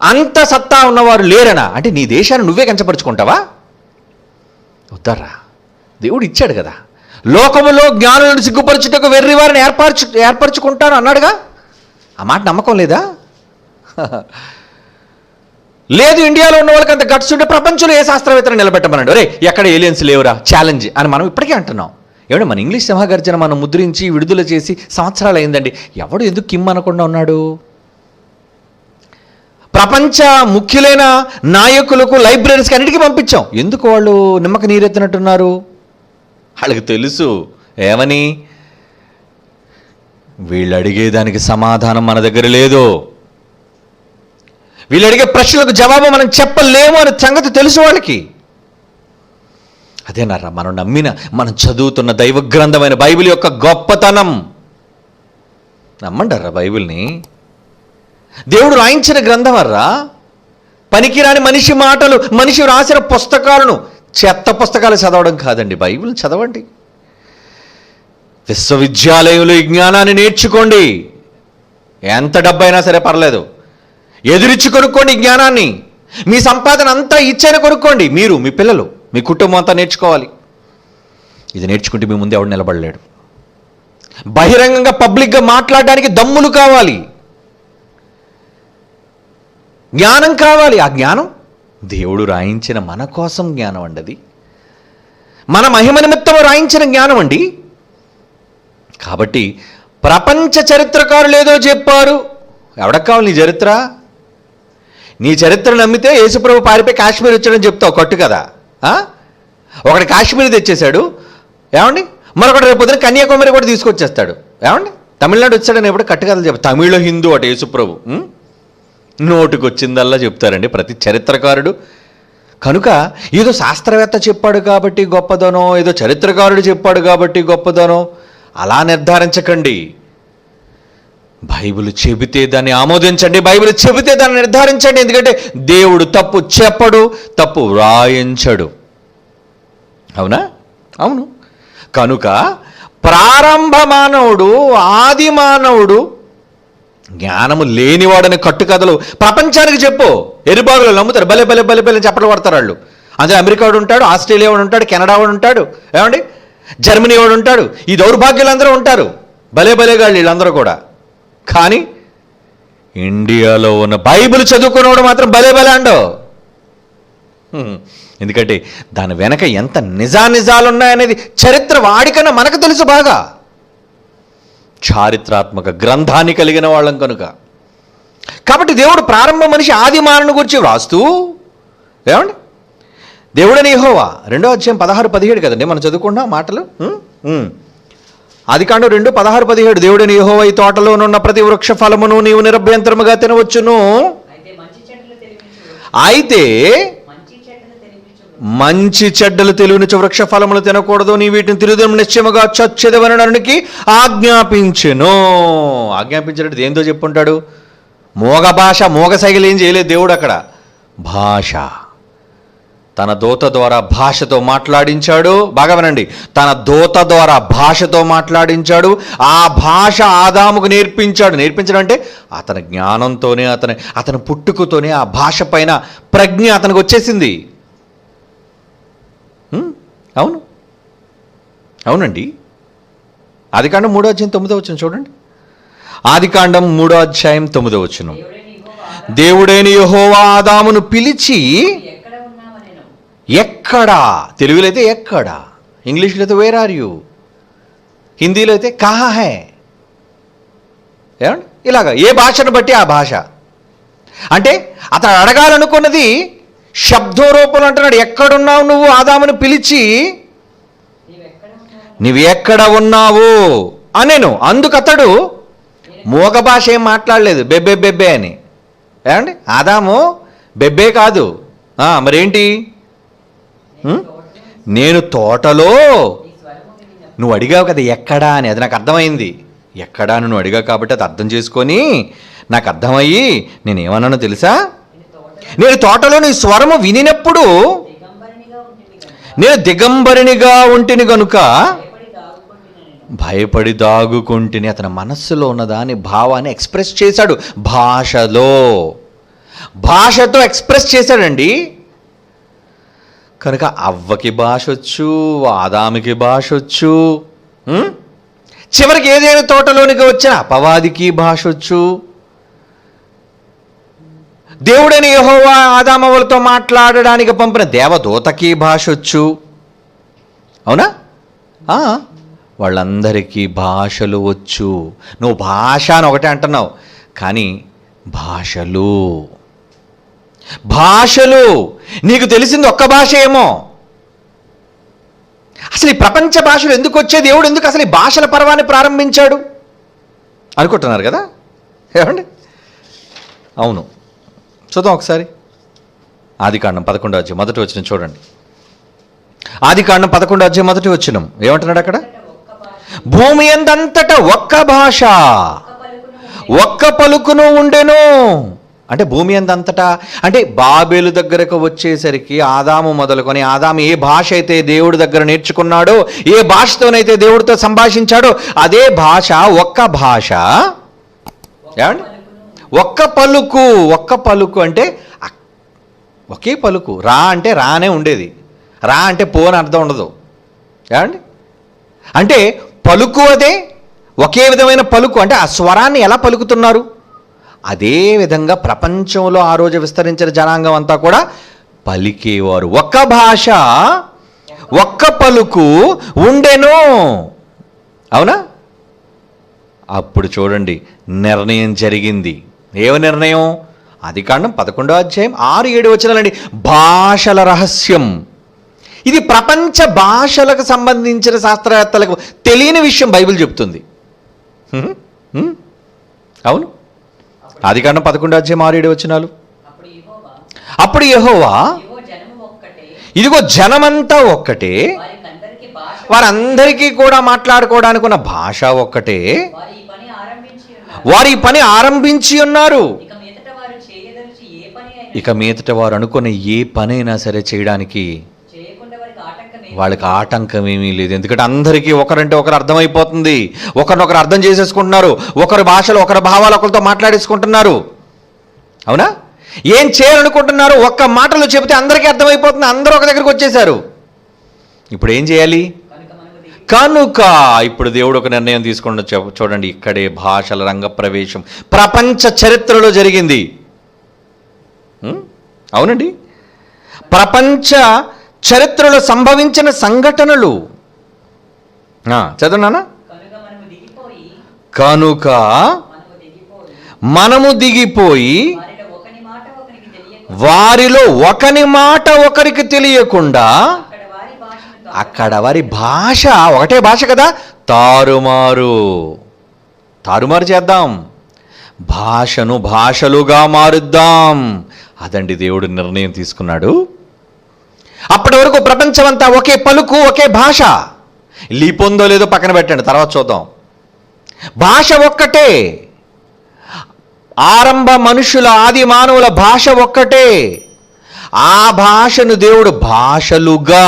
అంత సత్తా ఉన్నవారు లేరనా? అంటే నీ దేశాన్ని నువ్వే కంచపరుచుకుంటావా? వద్దరా, దేవుడు ఇచ్చాడు కదా. లోకములో జ్ఞానులను సిగ్గుపరచుటకు వెర్రివారిని ఏర్పరచుకుంటాను అన్నాడుగా. ఆ మాట నమ్మకం లేదా? లేదు, ఇండియాలో ఉన్న వాళ్ళకి అంత గట్స్ ఉంటే ప్రపంచంలో ఏ శాస్త్రవేత్తను నిలబెట్టమన్నాడు. రే ఎక్కడ ఏలియన్స్ లేవురా, ఛాలెంజ్ అని మనం ఇప్పటికే అంటున్నాం. ఏమంటే మన ఇంగ్లీష్ సింహగర్జన మనం ముద్రించి విడుదల చేసి సంవత్సరాలు అయిందండి. ఎవడు ఎందుకు కిమ్ అనకుండా ఉన్నాడు? ప్రపంచ ముఖ్యులైన నాయకులకు, లైబ్రరీస్కి అన్నిటికీ పంపించాం. ఎందుకు వాళ్ళు నిమ్మక నీరెత్తినట్టున్నారు? వాళ్ళకి తెలుసు ఏమని, వీళ్ళు అడిగేదానికి సమాధానం మన దగ్గర లేదు, వీళ్ళు అడిగే ప్రశ్నలకు జవాబు మనం చెప్పలేము అనే సంగతి తెలుసు వాళ్ళకి. అదేనారా మనం నమ్మిన, మనం చదువుతున్న దైవ గ్రంథమైన బైబిల్ యొక్క గొప్పతనం. నమ్మంటారా బైబిల్ని? దేవుడు రాయించిన గ్రంథం అర్రా. పనికిరాని మనిషి మాటలు, మనిషి రాసిన పుస్తకాలను, చెత్త పుస్తకాలు చదవడం కాదండి, బైబిల్ చదవండి. విశ్వవిద్యాలయంలో ఈ జ్ఞానాన్ని నేర్చుకోండి. ఎంత డబ్బైనా సరే పర్లేదు, ఎదురిచ్చి కొనుక్కోండి ఈ జ్ఞానాన్ని. మీ సంపాదన అంతా ఇచ్చైనా కొనుక్కోండి. మీరు, మీ పిల్లలు, మీ కుటుంబం అంతా నేర్చుకోవాలి. ఇది నేర్చుకుంటే మీ ముందు ఎవడు నిలబడలేడు. బహిరంగంగా పబ్లిక్గా మాట్లాడడానికి దమ్ములు కావాలి, జ్ఞానం కావాలి. ఆ జ్ఞానం దేవుడు రాయించిన మన కోసం జ్ఞానం అండి. అది మన మహిమ నిమిత్తం రాయించిన జ్ఞానం అండి. కాబట్టి ప్రపంచ చరిత్రకారులు ఏదో చెప్పారు. ఎవడకు కావాలి నీ చరిత్ర? నీ చరిత్ర నమ్మితే యేసుప్రభు పారిపోయి కాశ్మీర్ వచ్చాడని చెప్తావు, కట్టు కదా. ఒకటి కాశ్మీర్ తెచ్చేశాడు, ఏమండి, మరొకటి రేపు పొద్దున కన్యాకుమారి కూడా తీసుకొచ్చేస్తాడు, ఏమండి. తమిళనాడు వచ్చాడని ఎప్పుడు కట్టుకథలు చెప్తాడు. తమిళ హిందూ అటు యేసుప్రభు నోటికి వచ్చిందల్లా చెప్తారండి ప్రతి చరిత్రకారుడు. కనుక ఏదో శాస్త్రవేత్త చెప్పాడు కాబట్టి గొప్పదనో, ఏదో చరిత్రకారుడు చెప్పాడు కాబట్టి గొప్పదనో అలా నిర్ధారించకండి. బైబిల్ చెబితే దాన్ని ఆమోదించండి, బైబిల్ చెబితే దాన్ని నిర్ధారించండి. ఎందుకంటే దేవుడు తప్పు చెప్పడు, తప్పు వ్రాయించడు. అవునా? అవును. కనుక ప్రారంభ మానవుడు, ఆది మానవుడు, జ్ఞానము లేనివాడని కట్టుకథలు ప్రపంచానికి చెప్పు. ఎరుబాగులు నమ్ముతారు, భలే భలే భలే భలే చెప్పలు పడతారు వాళ్ళు. అందులో అమెరికా వాడు ఉంటాడు, ఆస్ట్రేలియా వాడు ఉంటాడు, కెనడా వాడు ఉంటాడు, ఏమండి, జర్మనీ వాడు ఉంటాడు. ఈ దౌర్భాగ్యులందరూ ఉంటారు, భలే భలేగాళ్ళు వీళ్ళందరూ కూడా. కానీ ఇండియాలో ఉన్న బైబిల్ చదువుకున్నవాడు మాత్రం భలే భలే అండవు. ఎందుకంటే దాని వెనక ఎంత నిజాలు ఉన్నాయనేది చరిత్ర వాడికన్నా మనకు తెలుసు బాగా. చారిత్రాత్మక గ్రంథాన్ని కలిగిన వాళ్ళం కనుక. కాబట్టి దేవుడు ప్రారంభ మనిషి ఆది మానవుని గురించి వ్రాస్తూ, ఏమండి, దేవుడని యెహోవా 2వ అధ్యాయం 16-17 కదండి మనం చదువుకున్నాం మాటలు. ఆదికాండం 2:16-17 దేవుడని యెహోవా ఈ తోటలోనున్న ప్రతి వృక్ష ఫలమును నీవు నిరభ్యంతరముగా తినవచ్చును. అయితే మంచి చెడ్డలు తెలియనిచు వృక్ష ఫలములు తినకూడదు, నీ వీటిని తిరుదం నిశ్చయముగా చచ్చెదవని నరునికి ఆజ్ఞాపించెను. ఆజ్ఞాపించినట్టు ఏందో చెప్పుంటాడు? మోగ భాష, మోగ సైగలు ఏం చేయలేదు దేవుడు అక్కడ. భాష, తన దూత ద్వారా భాషతో మాట్లాడించాడు. బాగా వినండి, తన దూత ద్వారా భాషతో మాట్లాడించాడు. ఆ భాష ఆదాముకు నేర్పించాడు. నేర్పించడం అంటే అతని జ్ఞానంతోనే, అతని పుట్టుకతోనే ఆ భాష పైన ప్రజ్ఞ అతనికి వచ్చేసింది. అవును, అవునండి. ఆదికాండం 3వ అధ్యాయం 9వ వచనం చూడండి. ఆదికాండం 3వ అధ్యాయం 9వ వచనం. దేవుడైన యెహోవా ఆదామును పిలిచి, ఎక్కడ ఉన్నావనెను. ఎక్కడా, తెలుగులో అయితే ఎక్కడా, ఇంగ్లీష్లో అయితే వేర్ ఆర్ యూ, హిందీలో అయితే కహా హై. ఏమండి, ఇలాగా ఏ భాషను బట్టి ఆ భాష. అంటే అతను అడగాలనుకున్నది శబ్దరూపంలో అంటున్నాడు. ఎక్కడున్నావు నువ్వు, ఆదామును పిలిచి నువ్వు ఎక్కడ ఉన్నావు అనేను. అందుకు అతడు మూగ భాష ఏం మాట్లాడలేదు, బెబ్బే బెబ్బే అని. ఏమండి, ఆదాము బెబ్బే కాదు, మరేంటి, నేను తోటలో, నువ్వు అడిగావు కదా ఎక్కడా అని, అది నాకు అర్థమైంది. ఎక్కడా నువ్వు అడిగావు కాబట్టి అది అర్థం చేసుకొని నాకు అర్థమయ్యి నేనేమన్నానో తెలుసా, నేను తోటలో నీ స్వరము వినినప్పుడు నేను దిగంబరినిగా ఉంటిని గనుక భయపడి దాగుకుంటుని. అతని మనస్సులో ఉన్న దాని భావాన్ని ఎక్స్ప్రెస్ చేశాడు భాషతో ఎక్స్ప్రెస్ చేశాడండి. కనుక అవ్వకి భాష వచ్చు, ఆదాముకి భాష వచ్చు, చివరికి ఏదైనా తోటలోనికి వచ్చిన అపవాదికి భాష వచ్చు. దేవుడైన యెహోవా ఆదామవులతో మాట్లాడడానికి పంపిన దేవదూతకి భాష వచ్చు. అవునా? వాళ్ళందరికీ భాషలు వచ్చు. నువ్వు భాష అని ఒకటే అంటున్నావు, కానీ భాషలు నీకు తెలిసింది ఒక్క భాష ఏమో. అసలు ఈ ప్రపంచ భాషలు ఎందుకు వచ్చే, దేవుడు ఎందుకు అసలు ఈ భాషల పర్వాన్ని ప్రారంభించాడు అనుకుంటున్నారు కదా, ఏమండి? అవును, చూద్దాం ఒకసారి. ఆదికాండం 11వ అధ్యాయం 1వ వచనం చూడండి. ఆదికాండం 11వ అధ్యాయం 1వ వచనం ఏమంటున్నాడు అక్కడ? భూమి యందంతటా ఒక్క భాష, ఒక్క పలుకును ఉండెను. అంటే భూమి యందంతటా అంటే బాబేలు దగ్గరకు వచ్చేసరికి ఆదాము మొదలుకొని, ఆదాము ఏ భాష అయితే దేవుడి దగ్గర నేర్చుకున్నాడో, ఏ భాషతోనైతే దేవుడితో సంభాషించాడో అదే భాష, ఒక్క భాష. ఏమండి, ఒక్క పలుకు అంటే ఒకే పలుకు. రా అంటే రానే ఉండేది, రా అంటే పో అని అర్థం ఉండదు. ఏమండి, అంటే పలుకు అదే, ఒకే విధమైన పలుకు. అంటే ఆ స్వరాన్ని ఎలా పలుకుతున్నారు అదే విధంగా ప్రపంచంలో ఆ రోజు విస్తరించిన జనాంగం అంతా కూడా పలికేవారు. ఒక్క భాష, ఒక్క పలుకు ఉండెను. అవునా? అప్పుడు చూడండి నిర్ణయం జరిగింది. ఏమి నిర్ణయం? ఆదికాండం 11వ అధ్యాయం 6-7 వచనాలండి. భాషల రహస్యం. ఇది ప్రపంచ భాషలకు సంబంధించిన శాస్త్రవేత్తలకు తెలియని విషయం బైబిల్ చెప్తుంది. అవును, ఆదికాండం 11వ అధ్యాయం 6-7 వచనాలు. అప్పుడు యెహోవా, ఇదిగో జనమంతా ఒక్కటే, వారందరికీ కూడా మాట్లాడుకోవడానికి ఉన్న భాష ఒక్కటే, వారి పని ఆరంభించి ఉన్నారు. ఇక మీదట వారు అనుకున్న ఏ పనైనా సరే చేయడానికి వాళ్ళకి ఆటంకం ఏమీ లేదు. ఎందుకంటే అందరికీ ఒకరంటే ఒకరు అర్థమైపోతుంది, ఒకరినొకరు అర్థం చేసేసుకుంటున్నారు, ఒకరి భాషలో ఒకరి భావాలు ఒకరితో మాట్లాడేసుకుంటున్నారు. అవునా? ఏం చేయాలనుకుంటున్నారు ఒక్క మాటలో చెబితే అందరికీ అర్థమైపోతుంది, అందరూ ఒక దగ్గరికి వచ్చేసారు. ఇప్పుడు ఏం చేయాలి? కనుక ఇప్పుడు దేవుడు ఒక నిర్ణయం తీసుకుని చూడండి. ఇక్కడే భాషల రంగ ప్రవేశం ప్రపంచ చరిత్రలో జరిగింది. అవునండి, ప్రపంచ చరిత్రలో సంభవించిన సంఘటనలు. చదవనా? కనుక మనము దిగిపోయి వారిలో ఒకని మాట ఒకరికి తెలియకుండా, అక్కడ వారి భాష ఒకటే భాష కదా, తారుమారు చేద్దాం, భాషను భాషలుగా మారుద్దాం. అదండి దేవుడు నిర్ణయం తీసుకున్నాడు. అప్పటి వరకు ప్రపంచం అంతా ఒకే పలుకు, ఒకే భాష. లీపొందో లేదో పక్కన పెట్టండి, తర్వాత చూద్దాం. భాష ఒక్కటే, ఆరంభ మనుషుల ఆది మానవుల భాష ఒక్కటే. ఆ భాషను దేవుడు భాషలుగా,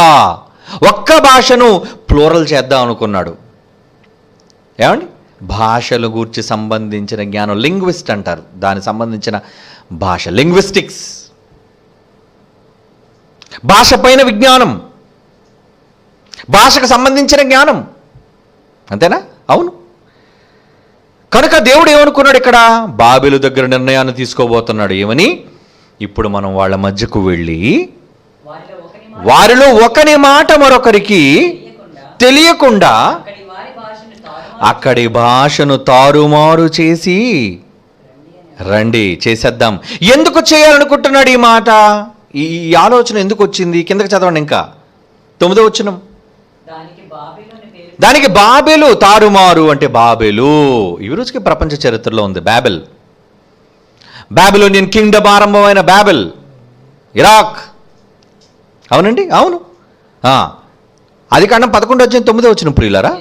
ఒక్క భాషను ప్లూరల్ చేద్దాం అనుకున్నాడు. ఏమండి? భాషల గూర్చి సంబంధించిన జ్ఞానం లింగ్విస్ట్ అంటారు, దానికి సంబంధించిన భాష లింగ్విస్టిక్స్, భాష పైన విజ్ఞానం, భాషకు సంబంధించిన జ్ఞానం. అంతేనా? అవును. కనుక దేవుడు ఏమనుకున్నాడు ఇక్కడ? బాబెలు దగ్గర నిర్ణయాన్ని తీసుకోబోతున్నాడు. ఏమని? ఇప్పుడు మనం వాళ్ళ మధ్యకు వెళ్ళి వారిలో ఒకని మాట మరొకరికి తెలియకుండా అక్కడి భాషను తారుమారు చేసి రండి చేసేద్దాం. ఎందుకు చేయాలనుకుంటున్నాడు ఈ మాట? ఈ ఆలోచన ఎందుకు వచ్చింది? కిందకి చదవండి. ఇంకా 9వ వచనం. దానికి బాబెలు, తారుమారు అంటే బాబెలు. ఈ రోజుకి ప్రపంచ చరిత్రలో ఉంది బాబెల్. బాబిలోనియన్ కింగ్డమ్ ఆరంభమైన బాబెల్, ఇరాక్. అవునండి, అవును. ఆదికాండం 11:9 ప్రియులారా.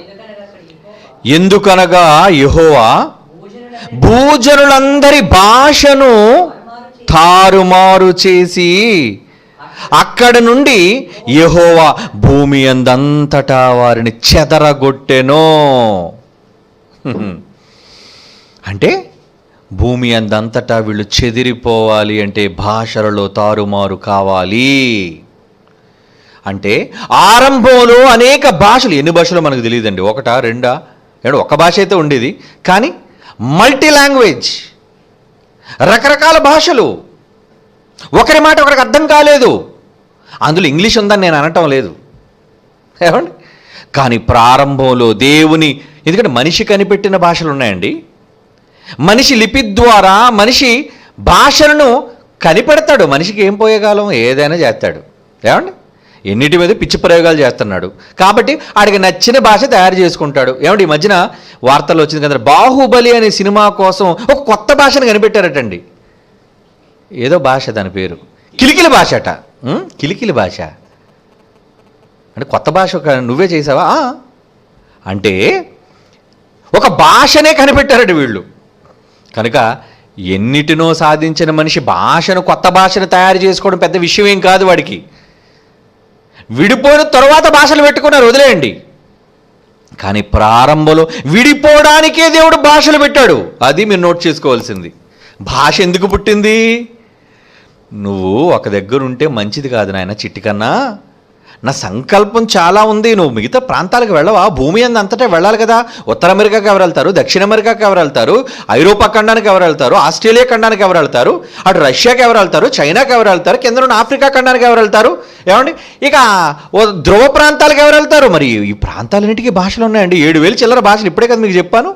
ఎందుకనగా యెహోవా భూజనులందరి భాషను తారుమారు చేసి అక్కడ నుండి యెహోవా భూమి అందంతటా వారిని చెదరగొట్టెను. అంటే భూమి అందంతటా వీళ్ళు చెదిరిపోవాలి అంటే భాషలలో తారుమారు కావాలి. అంటే ఆరంభంలో అనేక భాషలు, ఎన్ని భాషలు మనకు తెలియదండి, 1, 2, ఒక భాష అయితే ఉండేది, కానీ మల్టీ లాంగ్వేజ్, రకరకాల భాషలు, ఒకరి మాట ఒకరికి అర్థం కాలేదు. అందులో ఇంగ్లీష్ ఉందని నేను అనటం లేదు, ఏమండి? కానీ ప్రారంభంలో దేవుని, ఎందుకంటే మనిషి కనిపెట్టిన భాషలు ఉన్నాయండి. మనిషి లిపి ద్వారా మనిషి భాషలను కనిపెడతాడు. మనిషికి ఏం పోయేగాలం, ఏదైనా చేస్తాడు, ఏమండి? ఎన్నిటి మీద పిచ్చి ప్రయోగాలు చేస్తున్నాడు. కాబట్టి ఆడికి నచ్చిన భాష తయారు చేసుకుంటాడు. ఏమండి? ఈ మధ్యన వార్తల్లో వచ్చింది కదా, బాహుబలి అనే సినిమా కోసం ఒక కొత్త భాషను కనిపెట్టారటండి. ఏదో భాష, దాని పేరు కిలికిలి భాష అట. కిలికిలి భాష అంటే కొత్త భాష. నువ్వే చేసావా అంటే ఒక భాషనే కనిపెట్టారట వీళ్ళు. కనుక ఎన్నిటినో సాధించిన మనిషి భాషను, కొత్త భాషను తయారు చేసుకోవడం పెద్ద విషయం ఏం కాదు వాడికి. విడిపోయిన తరువాత భాషలు పెట్టుకున్నారు, వదిలేయండి. కానీ ప్రారంభంలో విడిపోవడానికే దేవుడు భాషలు పెట్టాడు. అది మీరు నోట్ చేసుకోవాల్సింది. భాష ఎందుకు పుట్టింది? నువ్వు ఒక దగ్గర ఉంటే మంచిది కాదు నాయన చిట్టికన్నా. నా సంకల్పం చాలా ఉంది. నువ్వు మిగతా ప్రాంతాలకు వెళ్ళవా? భూమి అంతటా వెళ్ళాలి కదా. ఉత్తర అమెరికాకి ఎవరు వెళ్తారు? దక్షిణ అమెరికాకి ఎవరు వెళ్తారు? ఐరోపా ఖండానికి ఎవరు వెళ్తారు? ఆస్ట్రేలియా ఖండానికి ఎవరు వెళ్తారు? అటు రష్యాకి ఎవరు వెళ్తారు? చైనాకి ఎవరు వెళ్తారు? కింద ఉన్న ఆఫ్రికా ఖండానికి ఎవరు వెళ్తారు? ఏమండి? ఇక ధ్రువ ప్రాంతాలకు ఎవరు వెళ్తారు? మరి ఈ ప్రాంతాలన్నిటికీ భాషలు ఉన్నాయండి. 7,000 చిల్లర భాషలు ఇప్పుడే కదా మీకు చెప్పాను.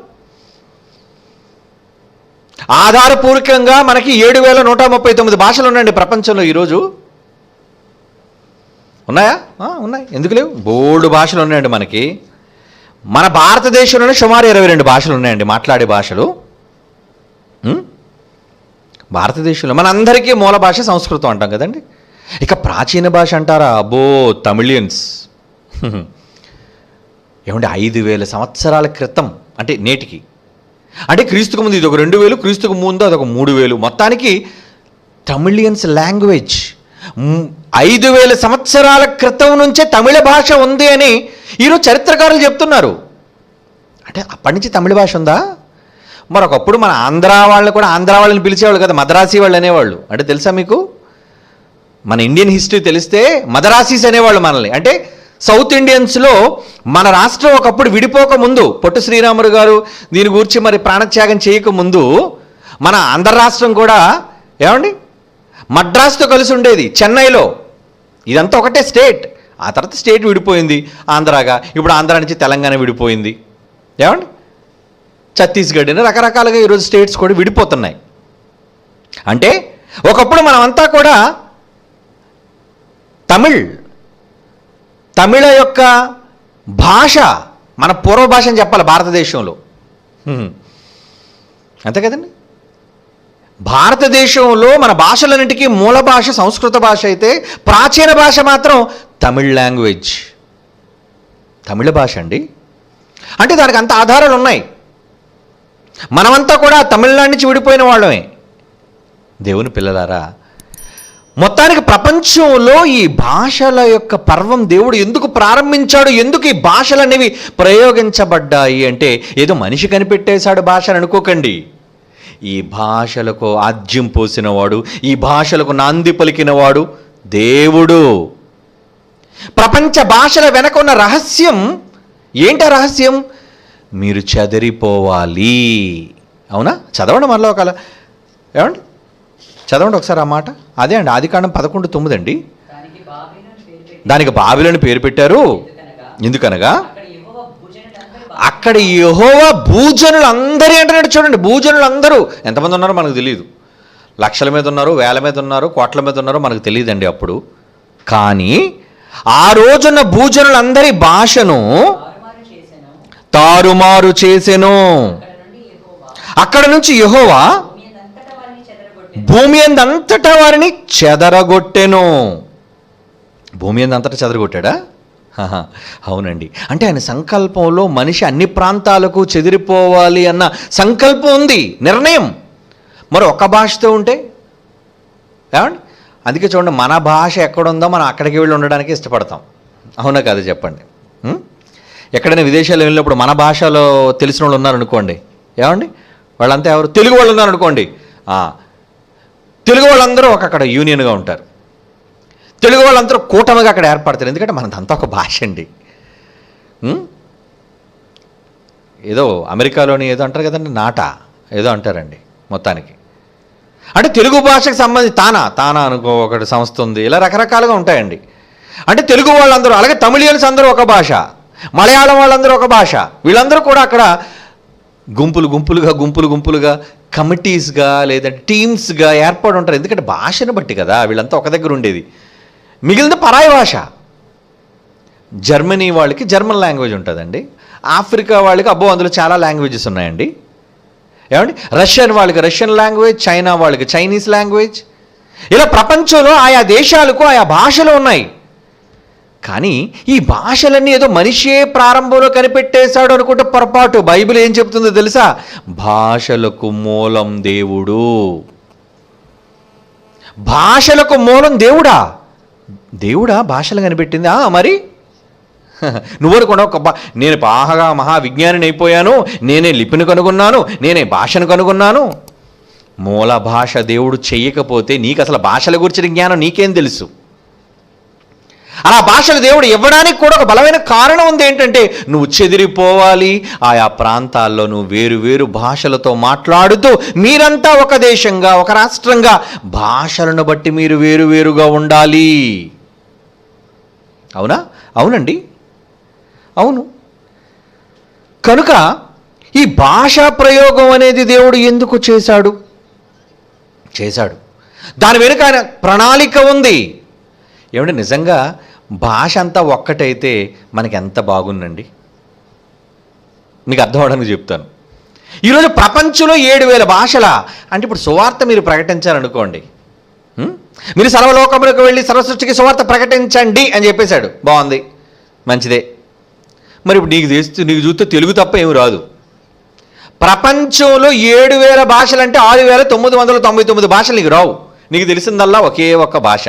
ఆధారపూర్వకంగా మనకి 7,139 భాషలు ఉన్నాయండి ప్రపంచంలో ఈరోజు. ఉన్నాయా? ఉన్నాయి. ఎందుకు లేవు? బోల్డ్ భాషలు ఉన్నాయండి మనకి. మన భారతదేశంలోనే సుమారు 22 భాషలు ఉన్నాయండి, మాట్లాడే భాషలు. భారతదేశంలో మన అందరికీ మూల భాష సంస్కృతం అంటాం కదండి. ఇక ప్రాచీన భాష అంటారా? అబ్బో, తమిళియన్స్. ఏమంటే 5,000 సంవత్సరాల క్రితం, అంటే నేటికి, అంటే క్రీస్తుకు ముందు ఇది ఒక 2,000, క్రీస్తుకు ముందు అదొక 3,000. మొత్తానికి తమిళియన్స్ లాంగ్వేజ్ 5,000 సంవత్సరాల క్రితం నుంచే తమిళ భాష ఉంది అని ఈరోజు చరిత్రకారులు చెప్తున్నారు. అంటే అప్పటి నుంచి తమిళ భాష ఉందా? మరొకప్పుడు మన ఆంధ్ర వాళ్ళని కూడా ఆంధ్ర వాళ్ళని పిలిచేవాళ్ళు కదా, మద్రాసీ వాళ్ళు అనేవాళ్ళు. అంటే తెలుసా మీకు? మన ఇండియన్ హిస్టరీ తెలిస్తే మద్రాసీస్ అనేవాళ్ళు మనల్ని. అంటే సౌత్ ఇండియన్స్లో మన రాష్ట్రం ఒకప్పుడు విడిపోక ముందు, పొట్టు శ్రీరాములు గారు దీని గురించి మరి ప్రాణత్యాగం చేయకముందు మన ఆంధ్ర రాష్ట్రం కూడా ఏమండి మద్రాసుతో కలిసి ఉండేది, చెన్నైలో. ఇదంతా ఒకటే స్టేట్. ఆ తర్వాత స్టేట్ విడిపోయింది ఆంధ్రాగా. ఇప్పుడు ఆంధ్ర నుంచి తెలంగాణ విడిపోయింది, ఏమండి ఛత్తీస్గఢ్ అని రకరకాలుగా ఈరోజు స్టేట్స్ కూడా విడిపోతున్నాయి. అంటే ఒకప్పుడు మనమంతా కూడా తమిళ యొక్క భాష మన పూర్వ భాష అని చెప్పాలి భారతదేశంలో. అంతే కదండి. భారతదేశంలో మన భాషలన్నింటికీ మూల భాష సంస్కృత భాష అయితే ప్రాచీన భాష మాత్రం తమిళ్ లాంగ్వేజ్, తమిళ భాష అండి. అంటే దానికి అంత ఆధారాలు ఉన్నాయి. మనమంతా కూడా తమిళనాడు నుంచి విడిపోయిన వాళ్ళమే. దేవుని పిల్లలారా, మొత్తానికి ప్రపంచంలో ఈ భాషల యొక్క పర్వం దేవుడు ఎందుకు ప్రారంభించాడు, ఎందుకు ఈ భాషలు అనేవి ప్రయోగించబడ్డాయి అంటే ఏదో మనిషి కనిపెట్టేశాడు భాషను అనుకోకండి. ఈ భాషలకు ఆజ్యం పోసినవాడు, ఈ భాషలకు నాంది పలికినవాడు దేవుడు. ప్రపంచ భాషల వెనక ఉన్న రహస్యం ఏంట? రహస్యం మీరు చెదిరిపోవాలి. అవునా? చదవండి మరలా ఒకవేళ, ఏమండి చదవండి ఒకసారి ఆ మాట. అదే అండి, ఆదికాండం 11:9 అండి. దానికి బాబెలు అని పేరు పెట్టి, దానికి బాబిలని పేరు పెట్టారు. ఎందుకనగా అక్కడ యెహోవా భూజనులందరి అక్కడ యెహోవా భూజనులందరి అంటున్నాడు. చూడండి, భూజనులందరూ ఎంతమంది ఉన్నారో మనకు తెలియదు. లక్షల మీద ఉన్నారు, వేల మీద ఉన్నారు, కోట్ల మీద ఉన్నారు, మనకు తెలియదండి అప్పుడు. కానీ ఆ రోజున్న భూజనులందరి భాషను తారుమారు చేసెను. తారుమారు చేసెను. అక్కడ అక్కడ నుంచి నుండి యెహోవా యెహోవా భూమి అంతటా వారిని చెదరగొట్టెను. భూమి అంతటా వారిని చెదరగొట్టెను. భూమి అంతటా చెదరగొట్టాడా? హహ, అవునండి. అంటే ఆయన సంకల్పంలో మనిషి అన్ని ప్రాంతాలకు చెదిరిపోవాలి అన్న సంకల్పం ఉంది, నిర్ణయం. మరి ఒక్క భాషతో ఉంటే ఏమండి? అందుకే చూడండి, మన భాష ఎక్కడుందో మనం అక్కడికి వెళ్ళి ఉండడానికి ఇష్టపడతాం. అవునా కాదు చెప్పండి? ఎక్కడైనా విదేశాల్లో వెళ్ళినప్పుడు మన భాషలో తెలిసిన వాళ్ళు ఉన్నారనుకోండి, ఏమండి వాళ్ళంతా ఎవరు? తెలుగు వాళ్ళు ఉన్నారనుకోండి, తెలుగు వాళ్ళందరూ అక్కడ యూనియన్గా ఉంటారు. తెలుగు వాళ్ళందరూ కూటమిగా అక్కడ ఏర్పడతారు. ఎందుకంటే మనదంతా ఒక భాష అండి. ఏదో అమెరికాలోని ఏదో అంటారు కదండి, నాటా ఏదో అంటారండి మొత్తానికి. అంటే తెలుగు భాషకు సంబంధించి తానా అనుకో ఒకటి సంస్థ ఉంది. ఇలా రకరకాలుగా ఉంటాయండి. అంటే తెలుగు వాళ్ళందరూ, అలాగే తమిళియన్స్ అందరూ ఒక భాష, మలయాళం వాళ్ళందరూ ఒక భాష. వీళ్ళందరూ కూడా అక్కడ గుంపులుగా కమిటీస్గా లేదంటే టీమ్స్గా ఏర్పడి ఉంటారు. ఎందుకంటే భాషను బట్టి కదా వీళ్ళంతా ఒక దగ్గర ఉండేది. మిగిలిన పరాయి భాష. జర్మనీ వాళ్ళకి జర్మన్ లాంగ్వేజ్ ఉంటుందండి. ఆఫ్రికా వాళ్ళకి అందులో చాలా లాంగ్వేజెస్ ఉన్నాయండి. ఏమండి? రష్యన్ వాళ్ళకి రష్యన్ లాంగ్వేజ్, చైనా వాళ్ళకి చైనీస్ లాంగ్వేజ్. ఇలా ప్రపంచంలో ఆయా దేశాలకు ఆయా భాషలు ఉన్నాయి. కానీ ఈ భాషలన్నీ ఏదో మనిషే ప్రారంభంలో కనిపెట్టేశాడు అనుకుంటే పొరపాటు. బైబిల్ ఏం చెప్తుందో తెలుసా? భాషలకు మూలం దేవుడు. భాషలకు మూలం దేవుడా? దేవుడా భాషలు కనిపెట్టింది? మరి నువ్వు అనుకున్నావు నేను బాగా మహావిజ్ఞానిని అయిపోయాను, నేనే లిపిని కనుగొన్నాను, నేనే భాషను కనుగొన్నాను. మూల భాష దేవుడు చెయ్యకపోతే నీకు అసలు భాషల గురించిన జ్ఞానం నీకేం తెలుసు? అలా భాషలు దేవుడు ఇవ్వడానికి కూడా ఒక బలమైన కారణం ఉంది. ఏంటంటే నువ్వు చెదిరిపోవాలి. ఆయా ప్రాంతాల్లో నువ్వు వేరు భాషలతో మాట్లాడుతూ మీరంతా ఒక దేశంగా, ఒక రాష్ట్రంగా, భాషలను బట్టి మీరు వేరుగా ఉండాలి. అవునా? అవునండి, అవును. కనుక ఈ భాషా ప్రయోగం అనేది దేవుడు ఎందుకు చేశాడు? దాని వెనుక ఆయన ప్రణాళిక ఉంది. ఏమంటే నిజంగా భాష అంతా ఒక్కటైతే మనకి ఎంత బాగుందండి. మీకు అర్థం అవడానికి చెప్తాను. ఈరోజు ప్రపంచంలో 7,000 భాషల అంటే ఇప్పుడు సువార్త మీరు ప్రకటించారనుకోండి, మీరు సర్వలోకములకు వెళ్ళి సర్వసృష్టికి సువార్త ప్రకటించండి అని చెప్పేశాడు. బాగుంది, మంచిదే. మరి ఇప్పుడు నీకు చూస్తే తెలుగు తప్ప ఏమి రాదు. ప్రపంచంలో 7,000 భాషలు అంటే 6,999 భాషలు నీకు రావు. నీకు తెలిసిందల్లా ఒకే ఒక్క భాష.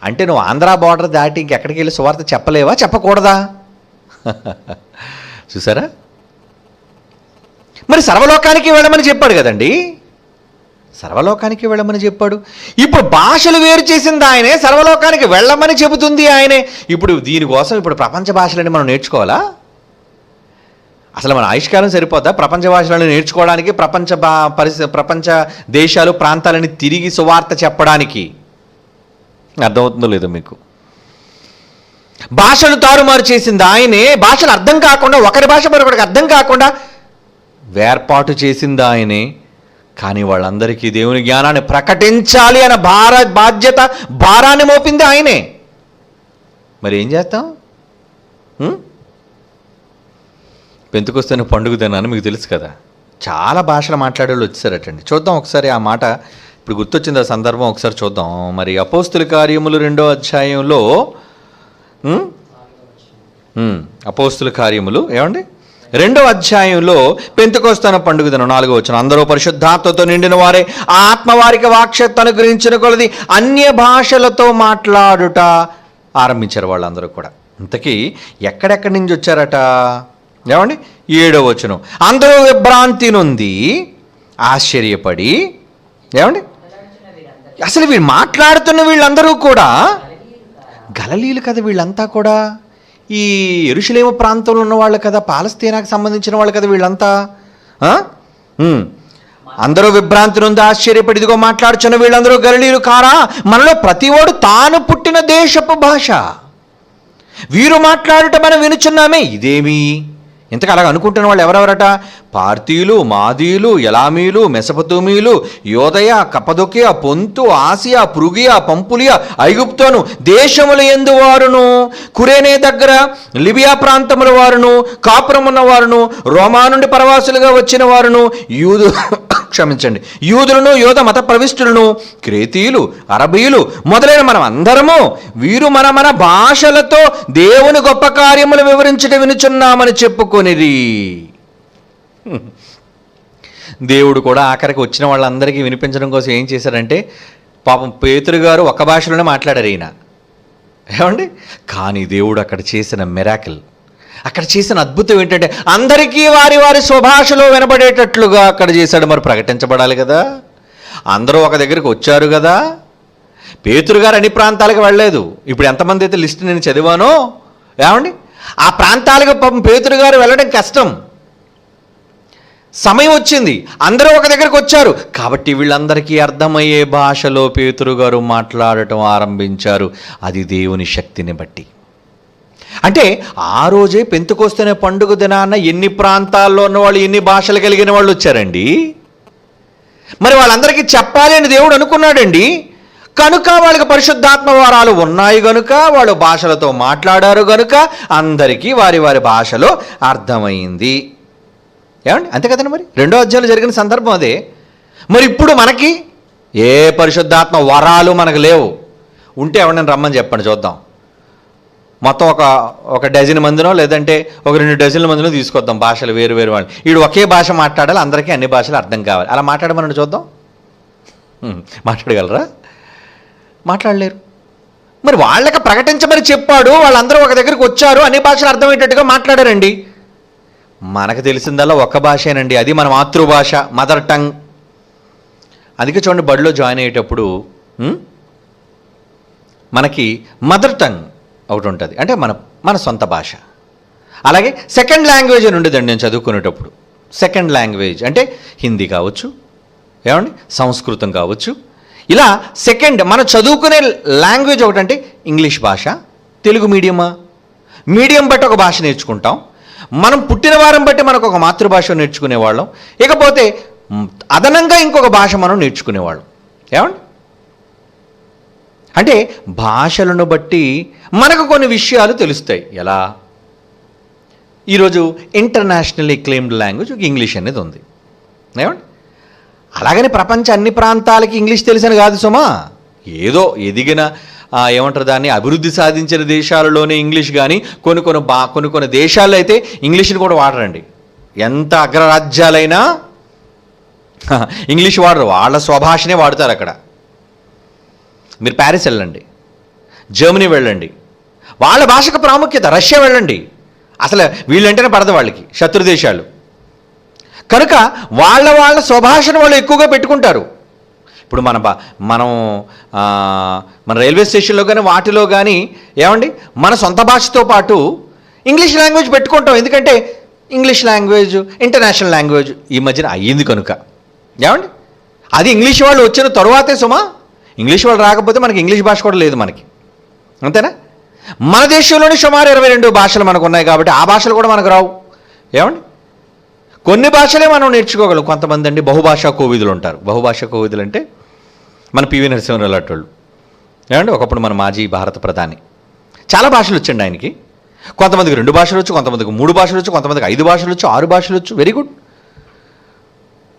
అంటే నువ్వు ఆంధ్ర బార్డర్ దాటి ఇంకెక్కడికి వెళ్ళి సువార్త చెప్పలేవా? చెప్పకూడదా? చూసారా? మరి సర్వలోకానికి వెళ్ళమని చెప్పాడు కదండి. సర్వలోకానికి వెళ్ళమని చెప్పాడు. ఇప్పుడు భాషలు వేరు చేసింది ఆయనే, సర్వలోకానికి వెళ్ళమని చెబుతుంది ఆయనే. ఇప్పుడు దీనికోసం ఇప్పుడు ప్రపంచ భాషలని మనం నేర్చుకోవాలా? అసలు మన ఆయుష్కాలం సరిపోద్దా ప్రపంచ భాషలను నేర్చుకోవడానికి, ప్రపంచ దేశాలు ప్రాంతాలని తిరిగి సువార్త చెప్పడానికి? అర్థమవుతుందో లేదో మీకు? భాషలు తారుమారు చేసింది ఆయనే. భాషలు అర్థం కాకుండా, ఒకరి భాష మరొకరికి అర్థం కాకుండా వేర్పాటు చేసింది ఆయనే. కానీ వాళ్ళందరికీ దేవుని జ్ఞానాన్ని ప్రకటించాలి అన్న భారాన్ని మోపింది ఆయనే. మరి ఏం చేస్తాం? పెంతుకొస్తున్న పండుగ దినాన్ని మీకు తెలుసు కదా, చాలా భాషలు మాట్లాడే వాళ్ళు వచ్చారటండి. చూద్దాం ఒకసారి ఆ మాట. ఇప్పుడు గుర్తొచ్చింది ఆ సందర్భం, ఒకసారి చూద్దాం. మరి అపోస్తుల కార్యములు 2వ అధ్యాయంలో, అపోస్తుల కార్యములు ఏమండి 2వ అధ్యాయంలో పెంతెకొస్తేన పండుగ దినం 4వ వచనం, అందరూ పరిశుద్ధాత్మతో నిండిన వారే ఆ ఆత్మ వారికి వాక్శక్తి అనుగ్రహించిన కొలది అన్య భాషలతో మాట్లాడుట ఆరంభించారు వాళ్ళందరూ కూడా. ఇంతకీ ఎక్కడెక్కడి నుంచి వచ్చారట? ఏమండి 7వ వచనం, అందరూ విభ్రాంతి నొంది ఆశ్చర్యపడి, ఏమండి అసలు వీళ్ళు మాట్లాడుతున్న వీళ్ళందరూ కూడా గలిలీయులు కదా, వీళ్ళంతా కూడా ఈ యెరూషలేము ప్రాంతంలో ఉన్న వాళ్ళు కదా, పాలస్తీనాకు సంబంధించిన వాళ్ళు కదా వీళ్ళంతా. అందరూ విభ్రాంతి నుండి ఆశ్చర్యపడి ఇదిగో మాట్లాడుచున్న వీళ్ళందరూ గలిలీయులు కారా? మనలో ప్రతివాడు తాను పుట్టిన దేశపు భాష వీరు మాట్లాడుట మనం వినుచున్నామే, ఇదేమి? ఇంతకు అలాగ అనుకుంటున్న వాళ్ళు ఎవరెవరట? పార్తీయులు, మాదీయులు, ఎలామీలు, మెసపతోమీయులు, యోదయ, కపదొకియ, పొంతు, ఆసియా, పృగియా, పంపులియా, ఐగుప్తోను దేశముల యందు వారును, కురేనే దగ్గర లిబియా ప్రాంతముల వారును, కాపురమున్న వారును, రోమా నుండి పరవాసులుగా వచ్చిన వారును, యూదులను, యోధ మత ప్రవిష్టులను, క్రేతీయులు, అరబీయులు మొదలైన మనం అందరము వీరు మన భాషలతో దేవుని గొప్ప కార్యములు వివరించట వినుచున్నామని చెప్పుకొనిరి. దేవుడు కూడా ఆఖరికి వచ్చిన వాళ్ళందరికీ వినిపించడం కోసం ఏం చేశారంటే, పాపం పేతురు గారు ఒక భాషలోనే మాట్లాడారు ఈయన, ఏమండి? కానీ దేవుడు అక్కడ చేసిన మిరాకిల్, అక్కడ చేసిన అద్భుతం ఏంటంటే అందరికీ వారి వారి స్వభాషలో వినబడేటట్లుగా అక్కడ చేశాడు. మరి ప్రకటించబడాలి కదా, అందరూ ఒక దగ్గరికి వచ్చారు కదా. పేతురు గారు అన్ని ప్రాంతాలకు వెళ్ళలేదు. ఇప్పుడు ఎంతమంది అయితే లిస్ట్ నేను చదివానో, ఏమండి ఆ ప్రాంతాలకు పాపం పేతురు గారు వెళ్ళడం కష్టం. సమయం వచ్చింది, అందరూ ఒక దగ్గరికి వచ్చారు కాబట్టి వీళ్ళందరికీ అర్థమయ్యే భాషలో పేతురు గారు మాట్లాడటం ఆరంభించారు. అది దేవుని శక్తిని బట్టి. అంటే ఆ రోజే పెంతెకొస్తేనే పండుగ దినాన ఎన్ని ప్రాంతాల్లో ఉన్న వాళ్ళు, ఎన్ని భాషలు కలిగిన వాళ్ళు వచ్చారండి. మరి వాళ్ళందరికీ చెప్పాలి అని దేవుడు అనుకున్నాడండి. కనుక వాళ్ళకి పరిశుద్ధాత్మ వరాలు ఉన్నాయి కనుక వాళ్ళు భాషలతో మాట్లాడారు కనుక అందరికీ వారి వారి భాషలో అర్థమైంది. ఏమండి? అంతే కదండి. మరి 2వ అధ్యాయంలో జరిగిన సందర్భం అదే. మరి ఇప్పుడు మనకి ఏ పరిశుద్ధాత్మ వరాలు మనకు లేవు. ఉంటే ఎవరిని రమ్మని చెప్పండి చూద్దాం. మొత్తం ఒక డజన్ మందినో లేదంటే ఒక 2 డజన్ల మందినో తీసుకొద్దాం, భాషలు వేరు వేరు వాళ్ళు. వీడు ఒకే భాష మాట్లాడాలి, అందరికీ అన్ని భాషలు అర్థం కావాలి. అలా మాట్లాడమని చూద్దాం. మాట్లాడగలరా? మాట్లాడలేరు. మరి వాళ్ళకి ప్రకటించమని చెప్పాడు, వాళ్ళందరూ ఒక దగ్గరికి వచ్చారు, అన్ని భాషలు అర్థమయ్యేటట్టుగా మాట్లాడారండి. మనకు తెలిసిందల్లా ఒక్క భాషేనండి, అది మన మాతృభాష, మదర్ టంగ్. అందుకే చూడండి, బడిలో జాయిన్ అయ్యేటప్పుడు మనకి మదర్ టంగ్ ఒకటి ఉంటుంది, అంటే మన సొంత భాష. అలాగే సెకండ్ లాంగ్వేజ్ అని ఉండేదండి నేను చదువుకునేటప్పుడు. సెకండ్ లాంగ్వేజ్ అంటే హిందీ కావచ్చు, ఏమండి సంస్కృతం కావచ్చు. ఇలా సెకండ్ మనం చదువుకునే లాంగ్వేజ్ ఒకటంటే ఇంగ్లీష్ భాష. తెలుగు మీడియం బట్టి ఒక భాష నేర్చుకుంటాం. మనం పుట్టిన వారం బట్టి మనకు ఒక మాతృభాష నేర్చుకునేవాళ్ళం. ఇకపోతే అదనంగా ఇంకొక భాష మనం నేర్చుకునేవాళ్ళం. ఏమండి? అంటే భాషలను బట్టి మనకు కొన్ని విషయాలు తెలుస్తాయి. ఎలా? ఈరోజు ఇంటర్నేషనల్లీ క్లెయిమ్డ్ లాంగ్వేజ్ ఇంగ్లీష్ అనేది ఉంది. ఏమండి? అలాగని ప్రపంచ అన్ని ప్రాంతాలకి ఇంగ్లీష్ తెలిసని కాదు సుమా. ఏదో ఎదిగిన ఏమంటారు దాన్ని, అభివృద్ధి సాధించిన దేశాలలోనే ఇంగ్లీష్, కానీ కొన్ని దేశాల్లో అయితే ఇంగ్లీష్ని కూడా వాడరండి. ఎంత అగ్రరాజ్యాలైనా ఇంగ్లీష్ వాడరు, వాళ్ళ స్వభాషనే వాడతారు అక్కడ. మీరు ప్యారిస్ వెళ్ళండి, జర్మనీ వెళ్ళండి, వాళ్ళ భాషకు ప్రాముఖ్యత. రష్యా వెళ్ళండి, అసలు వీళ్ళంటేనే పడదు వాళ్ళకి, శత్రు దేశాలు కనుక వాళ్ళ స్వభాషను వాళ్ళు ఎక్కువగా పెట్టుకుంటారు. ఇప్పుడు మనం రైల్వే స్టేషన్లో కానీ వాటిలో కానీ ఏమండి మన సొంత భాషతో పాటు ఇంగ్లీష్ లాంగ్వేజ్ పెట్టుకుంటాం. ఎందుకంటే ఇంగ్లీష్ లాంగ్వేజ్ ఇంటర్నేషనల్ లాంగ్వేజ్ ఈ మధ్యన అయ్యింది కనుక. ఏమండి? అది ఇంగ్లీష్ వాళ్ళు వచ్చిన తరువాతే సుమా. ఇంగ్లీష్ వాళ్ళు రాకపోతే మనకి ఇంగ్లీష్ భాష కూడా లేదు మనకి, అంతేనా? మన దేశంలోనే సుమారు 22 భాషలు మనకు ఉన్నాయి కాబట్టి ఆ భాషలు కూడా మనకు రావు. ఏమండి? కొన్ని భాషలే మనం నేర్చుకోగలం. కొంతమంది అండి బహుభాషా కోవిదులు ఉంటారు. బహుభాషా కోవిదులు అంటే మన పివి నరసింహరావు లాంటి వాళ్ళు. ఏమండి? ఒకప్పుడు మన మాజీ భారత ప్రధాని, చాలా భాషలు వచ్చండి ఆయనకి. కొంతమందికి 2 భాషలు వచ్చు, కొంతమందికి 3 భాషలు వచ్చు, కొంతమందికి 5 భాషలు వచ్చు, 6 భాషలు వచ్చు. Very good.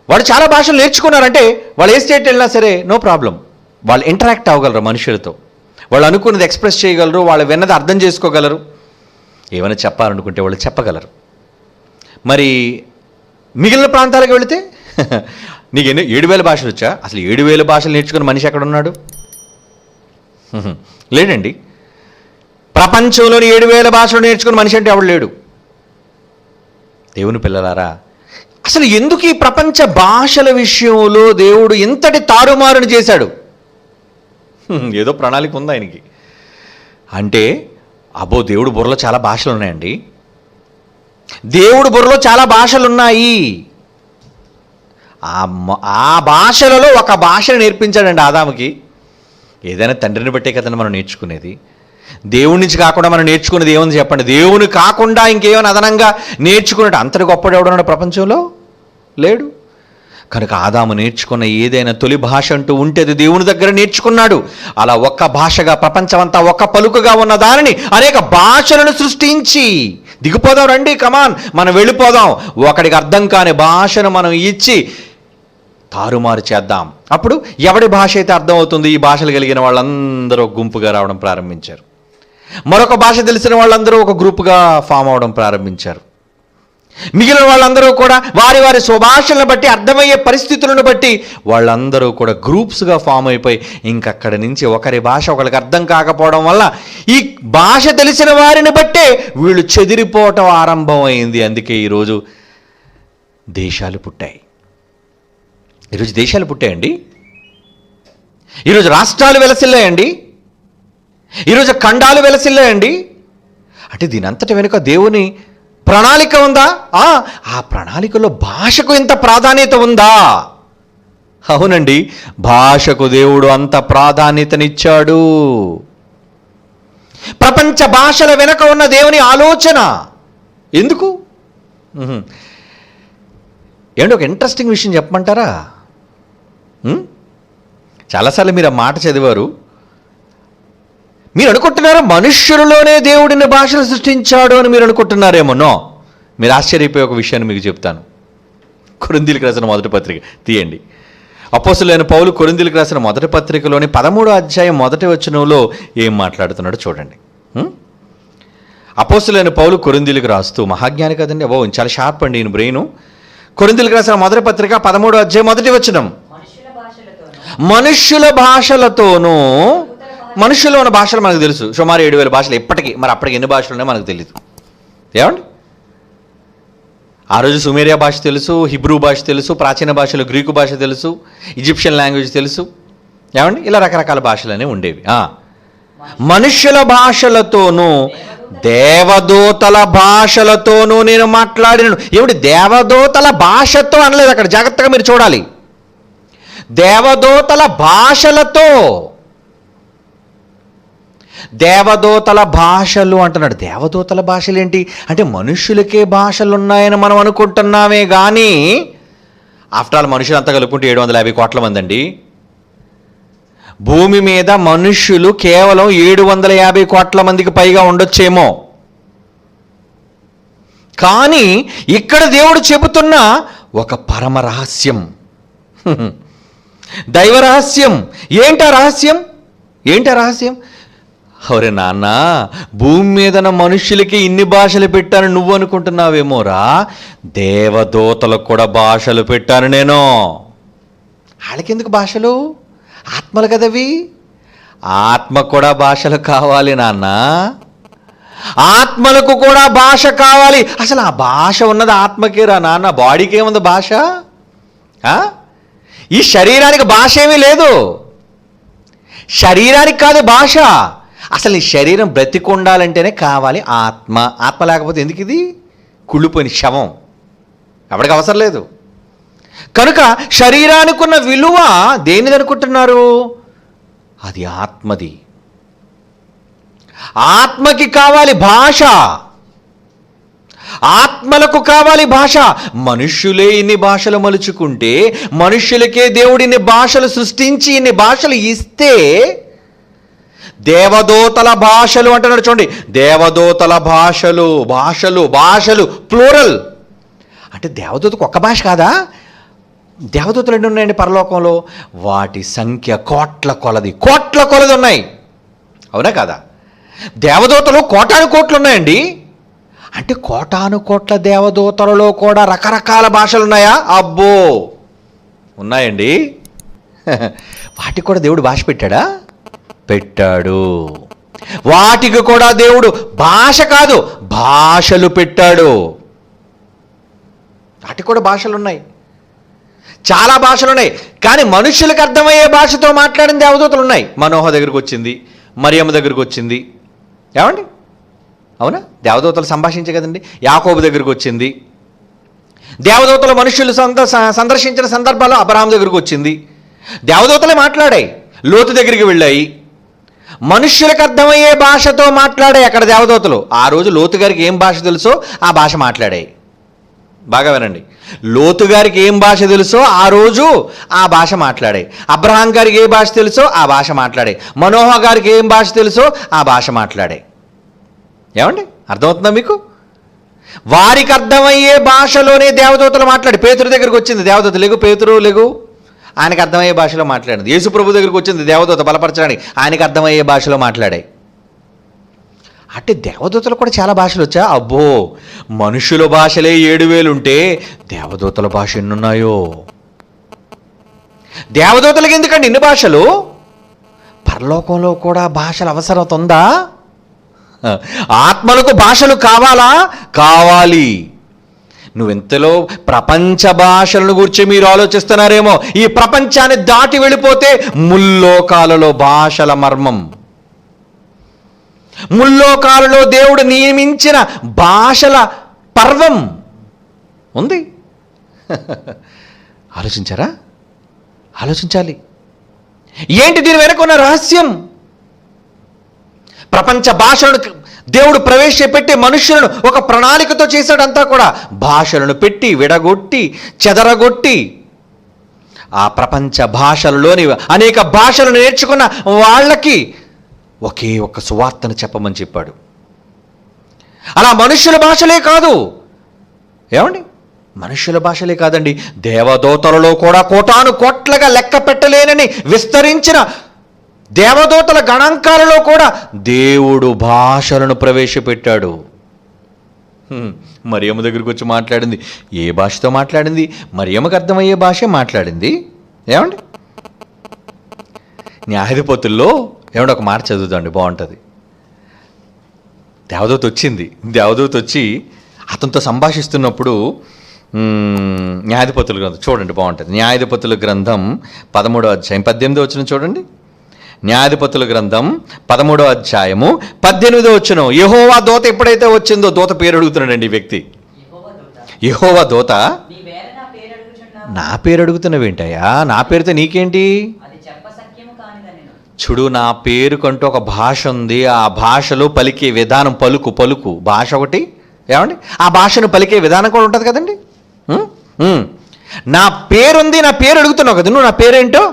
వాళ్ళు చాలా భాషలు నేర్చుకున్నారంటే వాళ్ళు ఏ స్టేట్ వెళ్ళినా సరే నో ప్రాబ్లం. వాళ్ళు ఇంటరాక్ట్ అవ్వగలరు మనుషులతో, వాళ్ళు అనుకున్నది ఎక్స్ప్రెస్ చేయగలరు, వాళ్ళు విన్నది అర్థం చేసుకోగలరు, ఏమైనా చెప్పాలనుకుంటే వాళ్ళు చెప్పగలరు. మరి మిగిలిన ప్రాంతాలకు వెళితే నీకు 7,000 భాషలు వచ్చా? అసలు 7,000 భాషలు నేర్చుకున్న మనిషి ఎక్కడ ఉన్నాడు? లేడండి. ప్రపంచంలోని 7,000 భాషలు నేర్చుకున్న మనిషి అంటే ఎవడు లేడు. దేవుని పిల్లలారా, అసలు ఎందుకు ఈ ప్రపంచ భాషల విషయంలో దేవుడు ఇంతటి తారుమారుని చేశాడు? ఏదో ప్రణాళిక ఉంది ఆయనకి. అంటే దేవుడు బుర్రలో చాలా భాషలు ఉన్నాయండి. దేవుడు బుర్రలో చాలా భాషలు ఉన్నాయి. ఆ భాషలలో ఒక భాషను నేర్పించాడండి ఆదాముకి. ఏదైనా తండ్రిని బట్టే కదండి మనం నేర్చుకునేది. దేవుడి నుంచి కాకుండా మనం నేర్చుకునేది ఏముంది చెప్పండి? దేవుని కాకుండా ఇంకేమైనా అదనంగా నేర్చుకున్నట్టు అంతటి గొప్పడు ఎవడున్నాడు ప్రపంచంలో? లేడు. కనుక ఆదాము నేర్చుకున్న ఏదైనా తొలి భాష అంటూ ఉంటే అది దేవుని దగ్గర నేర్చుకున్నాడు. అలా ఒక్క భాషగా ప్రపంచమంతా ఒక్క పలుకుగా ఉన్న దానిని అనేక భాషలను సృష్టించి, దిగిపోదాం రండి, కమాన్ మనం వెళ్ళిపోదాం, ఒకడికి అర్థం కాని భాషను మనం ఇచ్చి తారుమారు చేద్దాం. అప్పుడు ఎవడి భాష అయితే అర్థమవుతుంది, ఈ భాషలు కలిగిన వాళ్ళందరూ ఒక గుంపుగా రావడం ప్రారంభించారు. మరొక భాష తెలిసిన వాళ్ళందరూ ఒక గ్రూపుగా ఫామ్ అవడం ప్రారంభించారు. మిగిలిన వాళ్ళందరూ కూడా వారి వారి స్వభాషలను బట్టి, అర్థమయ్యే పరిస్థితులను బట్టి వాళ్ళందరూ కూడా గ్రూప్స్గా ఫామ్ అయిపోయి ఇంకక్కడి నుంచి ఒకరి భాష ఒకరికి అర్థం కాకపోవడం వల్ల ఈ భాష తెలిసిన వారిని బట్టే వీళ్ళు చెదిరిపోవటం ఆరంభమైంది. అందుకే ఈరోజు దేశాలు పుట్టాయి. ఈరోజు దేశాలు పుట్టాయండి. ఈరోజు రాష్ట్రాలు వెలసిల్లాయండి. ఈరోజు ఖండాలు వెలసిల్లాయండి. అంటే దీనంతటి వెనుక దేవుని ప్రణాళిక ఉందా? ఆ ప్రణాళికలో భాషకు ఎంత ప్రాధాన్యత ఉందా? అవునండి, భాషకు దేవుడు అంత ప్రాధాన్యతనిచ్చాడు. ప్రపంచ భాషల వెనుక ఉన్న దేవుని ఆలోచన ఎందుకు? ఏంటి ఒక ఇంట్రెస్టింగ్ విషయం చెప్పమంటారా? చాలాసార్లు మీరు ఆ మాట చదివారు. మీరు అనుకుంటున్నారా మనుష్యులలోనే దేవుడిని భాషను సృష్టించాడు అని మీరు అనుకుంటున్నారేమోనో. మీరు ఆశ్చర్యపోయే ఒక విషయాన్ని మీకు చెప్తాను. కొరింథీయులకు రాసిన మొదటి పత్రిక తీయండి. అపోస్తలుడైన పౌలు కొరింథీయులకు రాసిన మొదటి పత్రికలోని 13వ అధ్యాయం మొదటి వచనంలో ఏం మాట్లాడుతున్నాడో చూడండి. అపోస్తలుడైన పౌలు కొరింథీయులకు రాస్తూ, మహాజ్ఞాని కదండి, చాలా షార్ప్ అండి ఈయన బ్రెయిన్. కొరింథీయులకు రాసిన మొదటి పత్రిక 13వ అధ్యాయం మొదటి వచనం. మనుష్యుల భాషలతోనూ, మనుషుల్లో ఉన్న భాషలు మనకు తెలుసు, సుమారు 7,000 భాషలు ఇప్పటికీ. మరి అప్పటికి ఎన్ని భాషలు ఉన్నాయో మనకు తెలియదు. ఏమండి? ఆ రోజు సుమేరియా భాష తెలుసు, హిబ్రూ భాష తెలుసు, ప్రాచీన భాషలు గ్రీకు భాష తెలుసు, ఈజిప్షియన్ లాంగ్వేజ్ తెలుసు. ఏమండి? ఇలా రకరకాల భాషలనే ఉండేవి. మనుష్యుల భాషలతోనూ దేవదూతల భాషలతోనూ నేను మాట్లాడినను. ఏమిటి దేవదూతల భాషతో అనలేదు అక్కడ, జాగ్రత్తగా మీరు చూడాలి. దేవదూతల భాషలతో, దేవదూతల భాషలు అంటున్నాడు. దేవదూతల భాషలు ఏంటి అంటే మనుష్యులకే భాషలు ఉన్నాయని మనం అనుకుంటున్నామే కానీ ఆఫ్టర్ ఆల్ మనుషులంతా కలుపుకుంటే 750 కోట్ల మంది అండి. భూమి మీద మనుష్యులు కేవలం 750 కోట్ల మందికి పైగా ఉండొచ్చేమో. కానీ ఇక్కడ దేవుడు చెబుతున్న ఒక పరమ రహస్యం, దైవ రహస్యం. ఏంటా రహస్యం? ఏంటా రహస్యం? ఒరే నాన్న, భూమి మీద మనుష్యులకి ఇన్ని భాషలు పెట్టాను నువ్వు అనుకుంటున్నావేమోరా, దేవదూతలకు కూడా భాషలు పెట్టాను నేను. వాళ్ళకెందుకు భాషలు? ఆత్మలు కదవి. ఆత్మకు కూడా భాషలు కావాలి నాన్న, ఆత్మలకు కూడా భాష కావాలి. అసలు ఆ భాష ఉన్నది ఆత్మకే రా నాన్న, బాడీకి ఏముంది భాష? ఈ శరీరానికి భాష ఏమీ లేదు. శరీరానికి కాదు భాష. అసలు ఈ శరీరం బ్రతికొండాలంటేనే కావాలి ఆత్మ. ఆత్మ లేకపోతే ఎందుకు? ఇది కుళ్ళిపోయిన శవం, ఎవరికి అవసరం లేదు. కనుక శరీరానికి ఉన్న విలువ దేనిది అనుకుంటున్నారు? అది ఆత్మది. ఆత్మకి కావాలి భాష, ఆత్మలకు కావాలి భాష. మనుష్యులే ఇన్ని భాషలు మలుచుకుంటే, మనుష్యులకే దేవుడు ఇన్ని భాషలు సృష్టించి ఇన్ని భాషలు ఇస్తే, దేవదూతల భాషలు అంటున్నాడు చూడండి. దేవదూతల భాషలు, భాషలు, భాషలు ప్లూరల్. అంటే దేవదూతకు ఒక్క భాష కాదా? దేవదూతలు ఎన్ని ఉన్నాయండి పరలోకంలో? వాటి సంఖ్య కోట్ల కొలది, కోట్ల కొలది ఉన్నాయి. అవునా కాదా? దేవదూతలు కోటాను కోట్లు ఉన్నాయండి. అంటే కోటాను కోట్ల దేవదూతలలో కూడా రకరకాల భాషలు ఉన్నాయా? అబ్బో, ఉన్నాయండి. వాటికి కూడా దేవుడు భాష పెట్టాడా? పెట్టాడు. వాటికి కూడా దేవుడు భాష కాదు, భాషలు పెట్టాడు. వాటికి కూడా భాషలు ఉన్నాయి, చాలా భాషలు ఉన్నాయి. కానీ మనుషులకు అర్థమయ్యే భాషతో మాట్లాడిన దేవదూతలు ఉన్నాయి. మనోహ దగ్గరికి వచ్చింది, మరియమ్మ దగ్గరికి వచ్చింది. ఏమండి, అవునా? దేవదూతలు సంభాషించే కదండి. యాకోబు దగ్గరికి వచ్చింది. దేవదూతలు మనుషులు సందర్శించిన సందర్భాల్లో అబ్రహాం దగ్గరికి వచ్చింది. దేవదూతలే మాట్లాడాయి. లోతు దగ్గరికి వెళ్ళాయి. మనుష్యులకు అర్థమయ్యే భాషతో మాట్లాడాయి అక్కడ దేవదూతలు. ఆ రోజు లోతు గారికి ఏం భాష తెలుసో ఆ భాష మాట్లాడాయి. బాగా వినండి, లోతు గారికి ఏం భాష తెలుసో ఆ రోజు ఆ భాష మాట్లాడాయి. అబ్రహాం గారికి ఏ భాష తెలుసో ఆ భాష మాట్లాడాయి. మనోహ గారికి ఏం భాష తెలుసో ఆ భాష మాట్లాడాయి. ఏమండి, అర్థమవుతుందా మీకు? వారికి అర్థమయ్యే భాషలోనే దేవదూతలు మాట్లాడి. పేతురు దగ్గరికి వచ్చింది దేవదూత, లేగు పేతురు లేగు, ఆయనకు అర్థమయ్యే భాషలో మాట్లాడింది. యేసు ప్రభు దగ్గరికి వచ్చింది దేవదూత బలపరచడానికి, ఆయనకు అర్థమయ్యే భాషలో మాట్లాడాయి. అంటే దేవదూతలు కూడా చాలా భాషలు వచ్చా? అబ్బో, మనుషుల భాషలే 7,000 ఉంటే దేవదూతల భాష ఎన్నున్నాయో. దేవదూతలకి ఎందుకండి ఇన్ని భాషలు? పరలోకంలో కూడా భాషల అవసరం ఉందా? ఆత్మలకు భాషలు కావాలా? కావాలి. నువ్వెంతలో ప్రపంచ భాషలను గురించి మీరు ఆలోచిస్తున్నారేమో. ఈ ప్రపంచాన్ని దాటి వెళ్ళిపోతే ముల్లోకాలలో భాషల మర్మం, ముల్లోకాలలో దేవుడు నియమించిన భాషల పర్వం ఉంది. ఆలోచించారా? ఆలోచించాలి. ఏంటి దీని వెనక ఉన్న రహస్యం? ప్రపంచ భాషలను దేవుడు ప్రవేశపెట్టి మనుషులను ఒక ప్రణాళికతో చేశాడంతా కూడా. భాషలను పెట్టి విడగొట్టి చెదరగొట్టి ఆ ప్రపంచ భాషలలోని అనేక భాషలను నేర్చుకున్న వాళ్ళకి ఒకే ఒక్క సువార్తను చెప్పమని చెప్పాడు. అలా మనుష్యుల భాషలే కాదు, ఏమండి, మనుష్యుల భాషలే కాదండి, దేవదూతలలో కూడా కోటాను కోట్లగా లెక్క పెట్టలేనని విస్తరించిన దేవదూతల గణాంకాలలో కూడా దేవుడు భాషలను ప్రవేశపెట్టాడు. మరియమ్మ దగ్గరికి వచ్చి మాట్లాడింది. ఏ భాషతో మాట్లాడింది? మరియమ్మకు అర్థమయ్యే భాషే మాట్లాడింది. ఏమండి, న్యాయాధిపతుల్లో ఏమంటే ఒక మాట చదువుతాండి, బాగుంటుంది. దేవదూత వచ్చింది. దేవదూత వచ్చి అతనితో సంభాషిస్తున్నప్పుడు న్యాయాధిపతుల గ్రంథం చూడండి, బాగుంటుంది. న్యాయాధిపతుల గ్రంథం 13వ అధ్యాయం 18వ వచనం చూడండి. న్యాయాధిపతుల గ్రంథం 13వ అధ్యాయము 18వ వచనం. యెహోవా దూత ఎప్పుడైతే వచ్చిందో, దూత పేరు అడుగుతున్నాడండి ఈ వ్యక్తి. యెహోవా దూత, నా పేరు అడుగుతున్నావేంటయ్యా? నా పేరుతో నీకేంటి? చూడు, నా పేరుకంటూ ఒక భాష ఉంది. ఆ భాషలో పలికే విధానం, పలుకు భాష ఒకటి. ఏమండి, ఆ భాషను పలికే విధానం కూడా ఉంటుంది కదండి. నా పేరుంది, నా పేరు అడుగుతున్నావు కదా నువ్వు. నా పేరేంటో?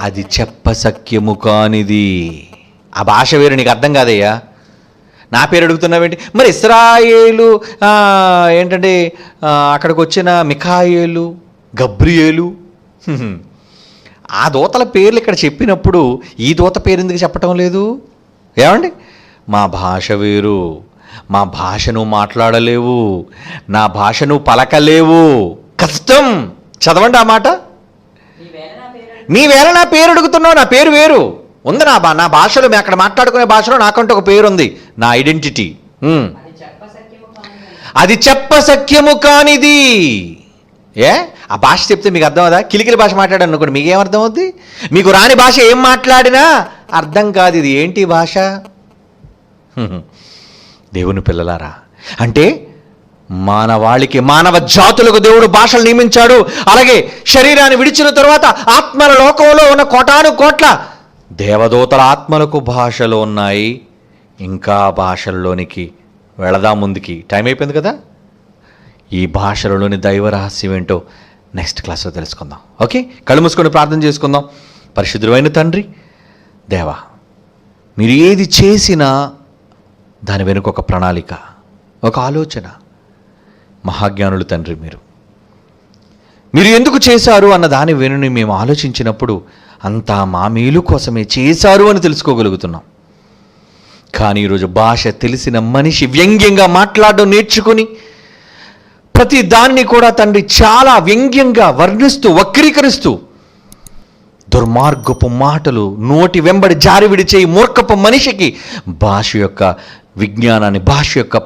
అది చెప్పసఖ్యము కానిది. ఆ భాష వేరు, నీకు అర్థం కాదయ్యా. నా పేరు అడుగుతున్నావేంటి? మరి ఇశ్రాయేలు ఏంటంటే అక్కడికి వచ్చిన మిఖాయేలు, గబ్రియేలు, ఆ దూతల పేర్లు ఇక్కడ చెప్పినప్పుడు ఈ దూత పేరు ఎందుకు చెప్పటం లేదు? ఏమండి, మా భాష వేరు, మా భాషను మాట్లాడలేవు, నా భాషను పలకలేవు, కష్టం. చదవండి ఆ మాట. నీవేళ నా పేరు అడుగుతున్నావు, నా పేరు వేరు ఉంది. నా భాషలో, మేము అక్కడ మాట్లాడుకునే భాషలో నాకంటూ ఒక పేరు ఉంది, నా ఐడెంటిటీ. అది చెప్పసఖ్యము కానిది. ఆ భాష చెప్తే మీకు అర్థం అవుదా? కిలికిలి భాష మాట్లాడాను అనుకోండి, మీకేం అర్థం అవుద్ది? మీకు రాని భాష ఏం మాట్లాడినా అర్థం కాదు. ఇది ఏంటి భాష? దేవుని పిల్లలారా, అంటే మానవాళికి, మానవ జాతులకు దేవుడు భాషలు నియమించాడు. అలాగే శరీరాన్ని విడిచిన తరువాత ఆత్మల లోకంలో ఉన్న కోటాను కోట్ల దేవదూతల ఆత్మలకు భాషలు ఉన్నాయి. ఇంకా భాషల్లోనికి వెళదాం ముందుకి. టైం అయిపోయింది కదా. ఈ భాషలలోని దైవ రహస్యం ఏంటో నెక్స్ట్ క్లాస్లో తెలుసుకుందాం. ఓకే, కళ్ళు మూసుకొని ప్రార్థన చేసుకుందాం. పరిశుద్ధుడైన తండ్రి, దేవా, మీరు ఏది చేసినా దాని వెనుక ఒక ప్రణాళిక, ఒక ఆలోచన. మహాజ్ఞానులు తండ్రి, మీరు ఎందుకు చేశారు అన్న దాని వెనుని మేము ఆలోచించినప్పుడు అంతా మా మేలు కోసమే చేశారు అని తెలుసుకోగలుగుతున్నాం. కానీ ఈరోజు భాష తెలిసిన మనిషి వ్యంగ్యంగా మాట్లాడడం నేర్చుకుని ప్రతి దాన్ని కూడా తండ్రి చాలా వ్యంగ్యంగా వర్ణిస్తూ వక్రీకరిస్తూ దుర్మార్గపు మాటలు నోటి వెంబడి జారి విడిచే ఈ మూర్ఖపు మనిషికి భాష యొక్క విజ్ఞానాన్ని, భాష యొక్క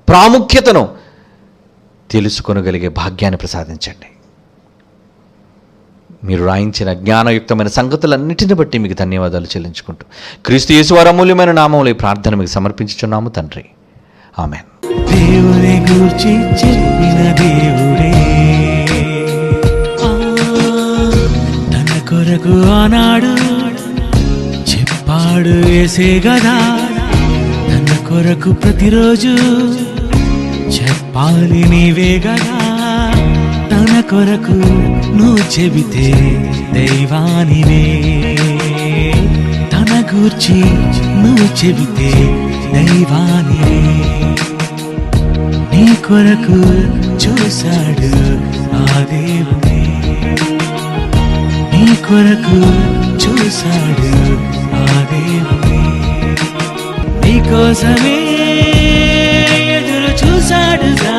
ప్రాముఖ్యతను తెలుసుకొనగలిగే భాగ్యాన్ని ప్రసాదించండి. మీరు రాయించిన జ్ఞానయుక్తమైన సంగతులన్నిటిని బట్టి మీకు ధన్యవాదాలు చెల్లించుకుంటూ క్రీస్తు యేసువారి అమూల్యమైన నామములో ఈ ప్రార్థన మీకు సమర్పించుచున్నాము తండ్రి. ఆమేన్. దేవుని గూర్చి చెప్పిన దేవుడే తన కొరకు ఆనాడు చెప్పాడు యేసే గదా. తన కొరకు ప్రతిరోజు చెప్పాలి నీవే గదా. తన కొరకు నువ్వు చెబితే దైవానివే. తన గూర్చి నువ్వు చెబితే దైవానివే. నీ కొరకు చూశాడు ఆ దేవుడే. నీ కొరకు చూశాడు ఆ దేవుడే. నీ కోసమే ఎదురు చూశాడుగా.